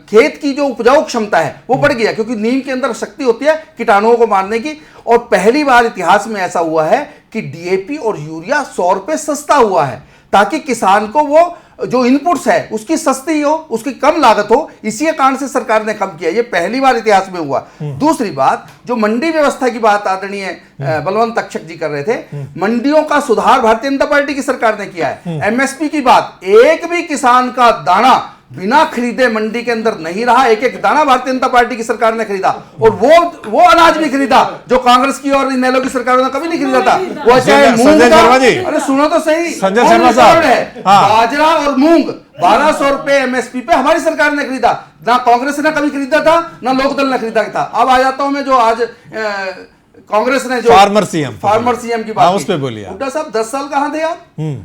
खेत की जो उपजाऊ क्षमता है वो बढ़ गया, क्योंकि नीम के अंदर शक्ति होती है कीटाणुओं को मारने की। और पहली बार इतिहास में ऐसा हुआ है कि डीएपी और यूरिया 100 रुपए सस्ता हुआ है, ताकि किसान को वो जो इनपुट्स है उसकी सस्ती हो, उसकी कम लागत हो। इसी कारण से सरकार ने कम किया, ये पहली बार इतिहास में हुआ। दूसरी बात, जो मंडी व्यवस्था की बात आदरणीय बलवंत तक्षक जी कर रहे थे, मंडियों का सुधार भारतीय जनता पार्टी की सरकार ने किया है। एमएसपी की बात, एक भी किसान का दाना बिना खरीदे मंडी के अंदर नहीं रहा। एक दाना भारतीय जनता पार्टी की सरकार ने खरीदा, और वो अनाज भी खरीदा जो कांग्रेस की और इनेलो की सरकारों ने कभी नहीं खरीदा था। वो चाहे मूंग का, अरे सुनो तो सही, संजय शर्मा साहब, बाजरा और मूंग 1200 रुपए एमएसपी पे हमारी सरकार ने खरीदा। ना कांग्रेस ने कभी खरीदा था, ना लोकदल ने खरीदा था। अब आ जाता हूं मैं जो आज कांग्रेस ने जो फार्मर सीएम की बात, उस पे बोलिए। हुड्डा साहब 10 साल कहां थे आप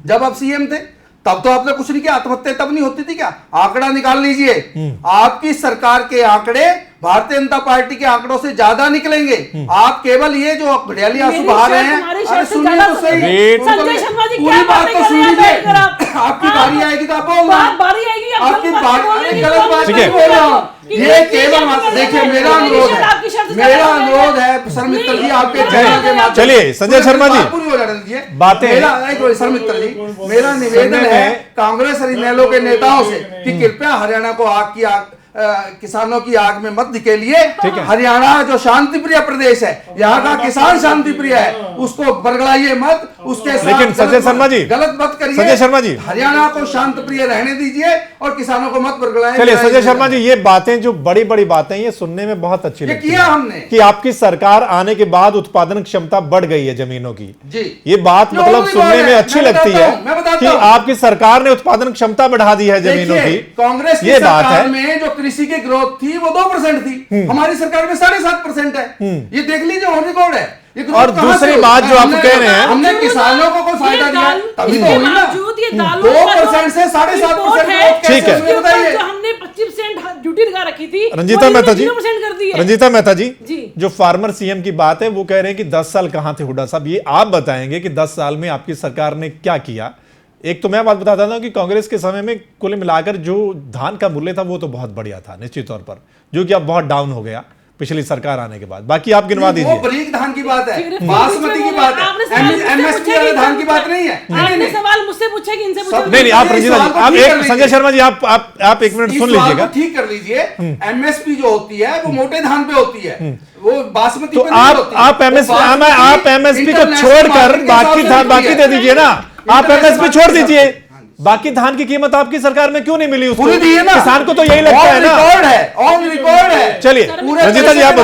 जब आप सीएम थे? तब तो आपने कुछ नहीं किया। आत्महत्या तब नहीं होती थी क्या? आंकड़ा निकाल लीजिए, आपकी सरकार के आंकड़े भारतीय जनता पार्टी के आंकड़ों से ज्यादा निकलेंगे। आप केवल ये जो घड़ियाली आंसू बहा रहे हैं, अरे सुनिए तो सही, पूरी बात तो सुन लीजिए। आपकी बारी आएगी तो आप बोलना, आपकी बारी, गलत बात नहीं बोल रहा हूँ। ये केवल देखिए, मेरा अनुरोध है सर मित्तर जी, आपके चैनल के माध्यम, चलिए संजय शर्मा जी पूरी हो जाने दीजिए बातें। सर मित्तर जी, मेरा निवेदन है कांग्रेस और इनेलो के नेताओं से कि कृपया हरियाणा को किसानों की आग में मत धकेलिए। हरियाणा जो शांति प्रिय प्रदेश है, यहाँ का किसान शांति प्रिय है, उसको बरगलाइए मत। उसके साथ लेकिन संजय शर्मा जी, गलत मत करिए। संजय शर्मा जी, हरियाणा को शांत प्रिय रहने दीजिए और किसानों को मत बरगलाइए। चलिए संजय शर्मा जी, ये बातें जो बड़ी बड़ी बातें ये सुनने में बहुत अच्छी लगती है हमने कि आपकी सरकार आने के बाद उत्पादन क्षमता बढ़ गई है जमीनों की। जी, ये बात मतलब सुनने में अच्छी लगती है कि आपकी सरकार ने उत्पादन क्षमता बढ़ा दी है जमीनों की। कांग्रेस की सरकार में जो कृषि की ग्रोथ थी वो 2% थी, हमारी सरकार में 7.5% है। ये देख लीजिए, ऑन रिकॉर्ड है। और दूसरी बात जो आप कह रहे हैं, हमने किसानों को कोई फायदा दिया तभी तो हुई ना। 2% से 7.5%। ठीक है, जो हमने 25% ड्यूटी लगा रखी थी, रंजीता मेहता जी, 0% कर दी है। रंजीता मेहता जी, जो फार्मर सीएम की बात है, वो कह रहे हैं कि 10 साल कहां थे हुड्डा साहब? ये आप बताएंगे कि 10 साल में आपकी सरकार ने क्या किया। एक तो मैं बात बताता हूं कि कांग्रेस के समय में कुल मिलाकर जो धान का मूल्य था वो तो बहुत बढ़िया था निश्चित तौर पर, जो कि अब बहुत डाउन हो गया पिछली सरकार आने के बाद। बाकी आप गिनवा दीजिए। वो बरीक धान की बात है, बासमती की बात है, एमएसपी वाले धान की बात नहीं है। आपने सवाल मुझसे पूछा कि इनसे पूछा। नहीं, आप रंजीता जी, आप एक संजय शर्मा जी, आप 1 मिनट सुन लीजिएगा। ठीक कर लीजिए। एमएसपी जो होती है वो मोटे धान पे होती है, वो बासमती तो आप एमएसपी को छोड़कर बाकी दे दीजिए ना। आप एमएसपी छोड़ दीजिए, बाकी धान की कीमत आपकी सरकार में क्यों नहीं मिली उसको? किसान को तो यही लगता है ना। ऑन रिकॉर्ड है। चलिए रंजीता जी आप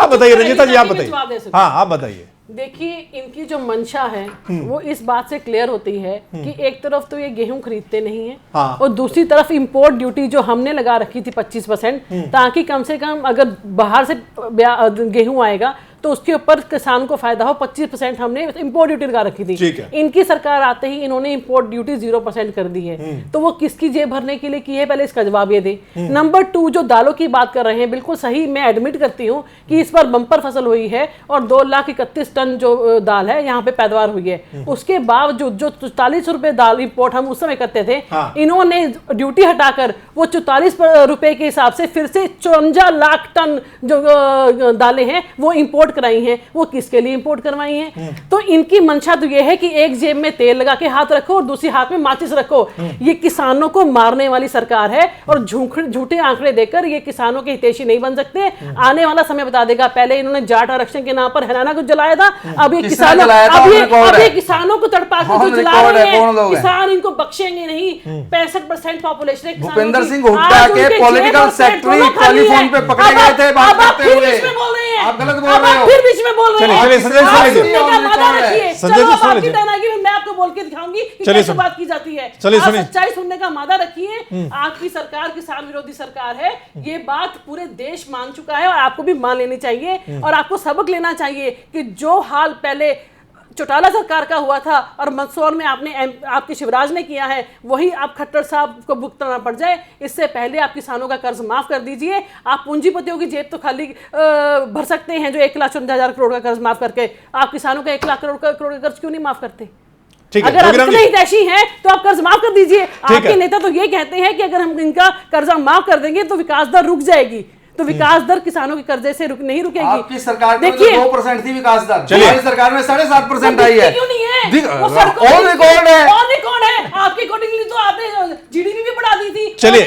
बताइए, रंजीता जी आप बताइए। हाँ आप बताइए। देखिए, इनकी जो मंशा है वो इस बात से क्लियर होती है कि एक तरफ तो ये गेहूं खरीदते नहीं है, और दूसरी तरफ इंपोर्ट ड्यूटी जो हमने लगा रखी थी 25%, ताकि कम से कम अगर बाहर से गेहूं आएगा तो उसके ऊपर किसान को फायदा हो। 25% हमने इंपोर्ट ड्यूटी लगा रखी थी, इनकी सरकार आते ही इन्होंने इंपोर्ट ड्यूटी 0% कर दी है। तो वो किसकी जेब भरने के लिए की है, पहले इसका जवाब ये दे। नंबर 2, जो दालों की बात कर रहे हैं, बिल्कुल सही, मैं एडमिट करती हूँ कि इस बार बम्पर फसल हुई है और 2,31,000 टन जो दाल है यहाँ पे पैदावार हुई है। उसके बावजूद जो 44 रुपए दाल इंपोर्ट हम उस समय करते थे, इन्होंने ड्यूटी हटाकर वो 44 रुपए के हिसाब से फिर से 54 लाख टन जो दालें हैं वो इंपोर्ट कराई हैं। वो किसके लिए इंपोर्ट करवाई हैं? तो इनकी मंशा तो ये है कि एक जेब में तेल लगा के हाथ रखो और दूसरी हाथ में माचिस रखो। ये किसानों को मारने वाली सरकार है और झूठे आंकड़े देकर ये किसानों के हितैषी नहीं बन सकते। आने वाला समय बता देगा। पहले इन्होंने जाट आरक्षण के नाम पर हरियाणा को जलाया था, अब ये किसानों को तड़पा कर जला रहे हैं। किसान इनको बख्शेंगे नहीं। 65% पॉपुलेशन है। भूपेंद्र सिंह हुड्डा के पॉलिटिकल सेक्रेटरी टेलीफोन पे पकड़े गए थे बात करते हुए। आप गलत बोल रहे हो। फिर बीच में बोल रहे हैं। संजय जी सुन लीजिए। मैं आपको बोल के दिखाऊंगी कि कैसे बात की जाती है। आप सच्चाई सुनने का मादा रखिए। आपकी सरकार किसान विरोधी सरकार है, ये बात पूरे देश मान चुका है और आपको भी मान लेनी चाहिए और आपको सबक लेना चाहिए कि जो हाल पहले चौटाला सरकार का हुआ था और मंदसौर में आपके शिवराज ने किया है, वही आप खट्टर साहब को भुगतना पड़ जाए। इससे पहले आप किसानों का कर्ज माफ कर दीजिए। आप पूंजीपतियों की जेब तो खाली भर सकते हैं जो 1,54,000 करोड़ का कर्ज माफ करके, आप किसानों का 1 लाख करोड़ का कर्ज क्यों नहीं माफ करते? अगर आप इतने हितैषी हैं तो आप कर्ज माफ कर दीजिए। आपके नेता तो ये कहते हैं कि अगर हम इनका कर्जा माफ कर देंगे तो विकास दर रुक जाएगी। तो विकास दर किसानों के कर्जे से नहीं रुकेगी। आपकी सरकार में 2% थी विकास दर, हमारी सरकार में 7.5% आई है। क्यों नहीं है? ऑन रिकॉर्ड है। ऑन रिकॉर्ड है। आपके अकॉर्डिंगली तो आपने जीडीपी भी बढ़ा दी थी। चलिए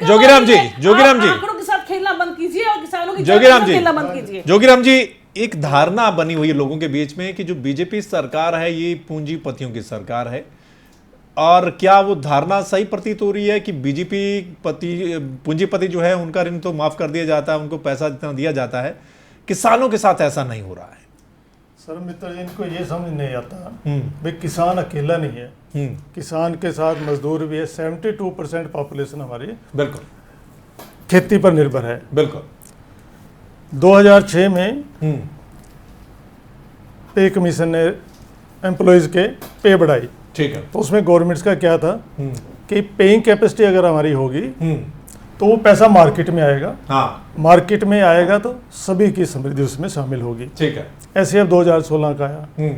जोगीराम जी आंकड़ों के साथ खेलना बंद कीजिए और किसानों की खेलना बंद कीजिए। जोगीराम जी, एक धारणा बनी हुई है लोगों के बीच में कि जो बीजेपी सरकार है ये पूंजीपतियों की सरकार है, और क्या वो धारणा सही प्रतीत हो रही है कि बीजेपी पूंजीपति जो है उनका ऋण तो माफ कर दिया जाता है, उनको पैसा जितना दिया जाता है, किसानों के साथ ऐसा नहीं हो रहा है? सर मित्र जी, इनको ये समझ नहीं आता भाई किसान अकेला नहीं है, किसान के साथ मजदूर भी है। 72% पॉपुलेशन हमारी बिल्कुल खेती पर निर्भर है। बिल्कुल 2006 में पे कमीशन ने एम्प्लॉयज के पे बढ़ाई। ठीक है। तो उसमें गवर्नमेंट्स का क्या था कि पेइंग कैपेसिटी अगर हमारी होगी तो वो पैसा मार्केट में आएगा। मार्केट में आएगा तो सभी की समृद्धि उसमें शामिल होगी। ठीक है। ऐसे अब 2016 का आया।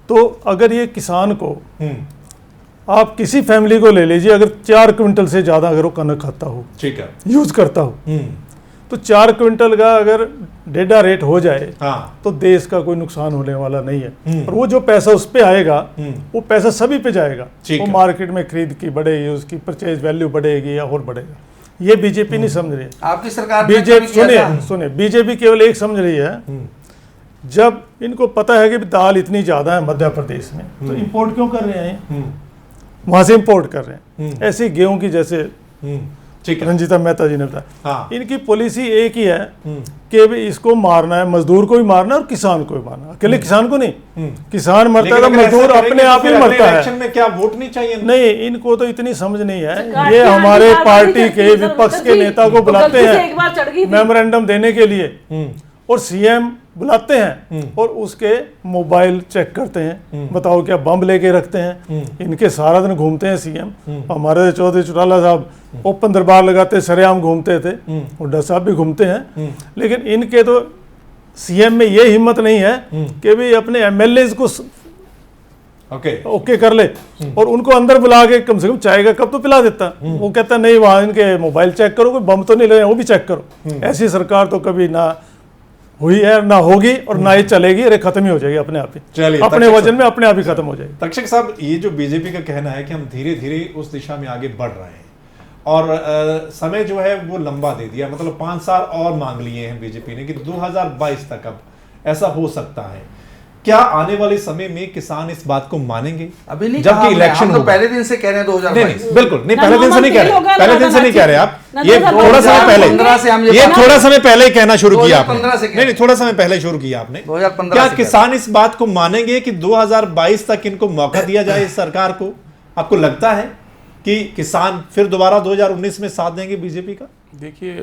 तो अगर ये किसान को आप किसी फैमिली को ले लीजिए, अगर 4 क्विंटल से ज्यादा अगर वो कनक खाता हो, ठीक है, यूज करता हो, तो 4 क्विंटल का अगर डेटा रेट हो जाए तो देश का कोई नुकसान होने वाला नहीं है। और वो जो पैसा उस पे आएगा वो पैसा सभी पे जाएगा। वो मार्केट में खरीद की बढ़ेगी, उसकी परचेज वैल्यू बढ़ेगी या और बढ़ेगा। ये बीजेपी नहीं समझ रही है। आपकी सरकार बीजेपी सुनिए बीजेपी केवल एक समझ रही है, जब इनको पता है कि दाल इतनी ज्यादा है मध्य प्रदेश में, तो इंपोर्ट क्यों कर रहे हैं? वहां से इंपोर्ट कर रहे हैं। ऐसे गेहूं की जैसे रंजीता मेहता जी ने बताया, इनकी पॉलिसी एक ही है कि इसको मारना है, मजदूर को भी मारना है और किसान को भी मारना। अकेले किसान को नहीं, किसान मरता है तो मजदूर अपने आप ही मरता है। इलेक्शन में क्या वोट नहीं चाहिए? नहीं, इनको तो इतनी समझ नहीं है। ये हमारे पार्टी के विपक्ष के नेता को बुलाते हैं मेमोरेंडम देने के लिए और सीएम बुलाते हैं और उसके मोबाइल चेक करते हैं। बताओ क्या बम लेके रखते हैं? इनके सारा दिन घूमते हैं सीएम। हमारे चौधरी चौटाला साहब ओपन दरबार लगाते सरेआम घूमते थे, हुड्डा साहब भी घूमते हैं, लेकिन इनके तो सीएम में ये हिम्मत नहीं है कि भी अपने एमएलए को ओके कर ले और उनको अंदर बुला के कम से कम चाय का कप तो पिला देता। वो कहता नहीं, वहां इनके मोबाइल चेक करो, कोई बम तो नहीं ले, वो भी चेक करो। ऐसी सरकार तो कभी ना हुई है, ना होगी और ना ही चलेगी। अरे खत्म ही हो जाएगी अपने आप ही, अपने वजन में अपने आप ही खत्म हो जाएगी। तक्षक साहब, ये जो बीजेपी का कहना है कि हम धीरे धीरे उस दिशा में आगे बढ़ रहे हैं और समय जो है वो लंबा दे दिया, मतलब 5 साल और मांग लिए हैं बीजेपी ने कि 2022 तक अब ऐसा हो सकता है। क्या आने वाले समय में किसान इस बात को मानेंगे? अभी नहीं, जबकि इलेक्शन तो पहले दिन से कह रहे हैं 2022। बिल्कुल नहीं, पहले दिन से नहीं कह रहे, पहले दिन से नहीं कह रहे आप। ये थोड़ा समय पहले, ये थोड़ा समय पहले ही कहना शुरू किया आपने। नहीं, थोड़ा समय पहले शुरू किया आपने। 2015। क्या किसान इस बात को मानेंगे कि 2022 तक इनको मौका दिया जाए इस सरकार को? आपको लगता है कि किसान फिर दोबारा 2019 में साथ देंगे बीजेपी का? देखिए,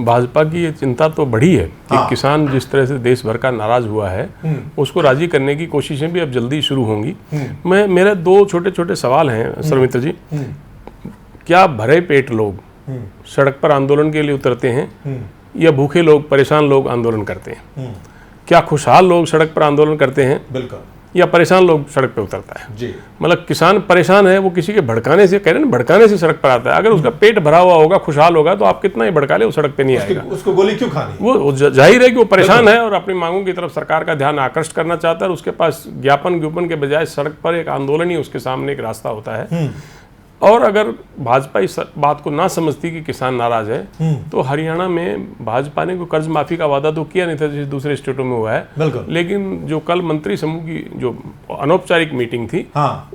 भाजपा की ये चिंता तो बढ़ी है कि किसान जिस तरह से देश भर का नाराज हुआ है उसको राजी करने की कोशिशें भी अब जल्दी शुरू होंगी। मेरे दो छोटे छोटे सवाल हैं सर्वमित्र जी। क्या भरे पेट लोग सड़क पर आंदोलन के लिए उतरते हैं या भूखे लोग, परेशान लोग आंदोलन करते हैं? क्या खुशहाल लोग सड़क पर आंदोलन करते हैं बिल्कुल, या परेशान लोग सड़क पे उतरता है? जी, मतलब किसान परेशान है, वो किसी के भड़काने से, कह रहे हैं ना, भड़काने से सड़क पर आता है। अगर उसका पेट भरा हुआ होगा, खुशहाल होगा, तो आप कितना ही भड़का ले, वो सड़क पे नहीं आएगा। उसको गोली क्यों खानी? वो जाहिर है कि वो परेशान है और अपनी मांगों की तरफ सरकार का ध्यान आकर्षित करना चाहता है और उसके पास ज्ञापन के बजाय सड़क पर एक आंदोलन ही उसके सामने एक रास्ता होता है। और अगर भाजपा इस बात को ना समझती कि किसान नाराज है तो हरियाणा में भाजपा ने कोई कर्ज माफी का वादा तो किया नहीं था जैसे दूसरे स्टेटों में हुआ है, लेकिन जो कल मंत्री समूह की जो अनौपचारिक मीटिंग थी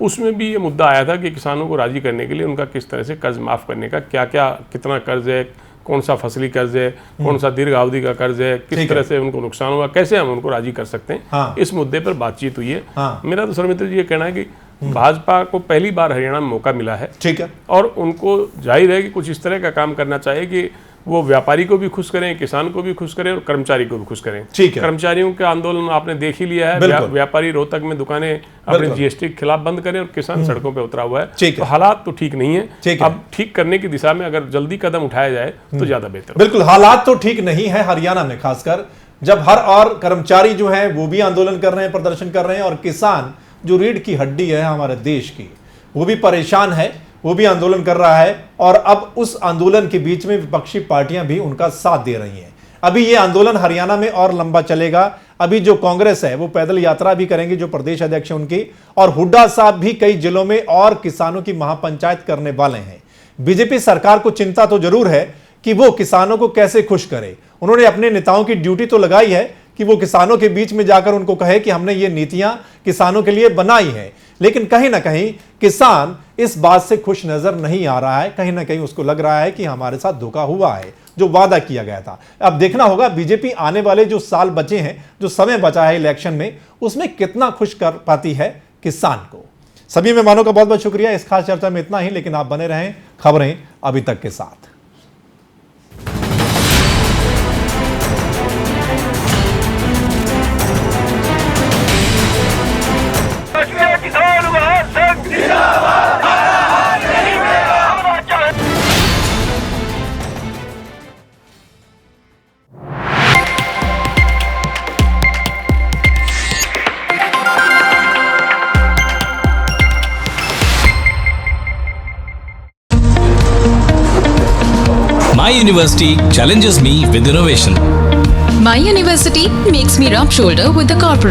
उसमें भी ये मुद्दा आया था कि किसानों को राजी करने के लिए उनका किस तरह से कर्ज माफ करने का, क्या क्या कितना कर्ज है, कौन सा फसली कर्ज है, कौन सा दीर्घ अवधि का कर्ज है, किस तरह से उनको नुकसान हुआ, कैसे हम उनको राजी कर सकते हैं, इस मुद्दे पर बातचीत हुई है। मेरा तो सर्वमित्र जी ये कहना है कि भाजपा को पहली बार हरियाणा में मौका मिला है, ठीक है, और उनको जाहिर है कि कुछ इस तरह का काम करना चाहिए कि वो व्यापारी को भी खुश करें, किसान को भी खुश करें और कर्मचारी को भी खुश करें। ठीक है, कर्मचारियों का आंदोलन आपने देख ही लिया है, व्यापारी रोहतक में दुकानें अपने जीएसटी के खिलाफ बंद करें और किसान सड़कों पे उतरा हुआ है। तो हालात तो ठीक नहीं है, अब ठीक करने की दिशा में अगर जल्दी कदम उठाया जाए तो ज्यादा बेहतर। बिल्कुल, हालात तो ठीक नहीं है हरियाणा में, खासकर जब हर और कर्मचारी जो है वो भी आंदोलन कर रहे हैं, प्रदर्शन कर रहे हैं, और किसान जो रीढ़ की हड्डी है हमारे देश की वो भी परेशान है, वो भी आंदोलन कर रहा है। और अब उस आंदोलन के बीच में विपक्षी पार्टियां भी उनका साथ दे रही हैं। अभी ये आंदोलन हरियाणा में और लंबा चलेगा। अभी जो कांग्रेस है वो पैदल यात्रा भी करेंगे, जो प्रदेश अध्यक्ष है उनकी, और हुड्डा साहब भी कई जिलों में और किसानों की महापंचायत करने वाले हैं। बीजेपी सरकार को चिंता तो जरूर है कि वो किसानों को कैसे खुश करे। उन्होंने अपने नेताओं की ड्यूटी तो लगाई है कि वो किसानों के बीच में जाकर उनको कहे कि हमने ये नीतियां किसानों के लिए बनाई हैं, लेकिन कहीं ना कहीं किसान इस बात से खुश नजर नहीं आ रहा है। कहीं ना कहीं उसको लग रहा है कि हमारे साथ धोखा हुआ है, जो वादा किया गया था। अब देखना होगा बीजेपी आने वाले जो साल बचे हैं, जो समय बचा है इलेक्शन में, उसमें कितना खुश कर पाती है किसान को। सभी मेहमानों का बहुत बहुत शुक्रिया। इस खास चर्चा में इतना ही, लेकिन आप बने रहें खबरें अभी तक के साथ। My university challenges me with innovation. My university makes me rub shoulder with the corporate.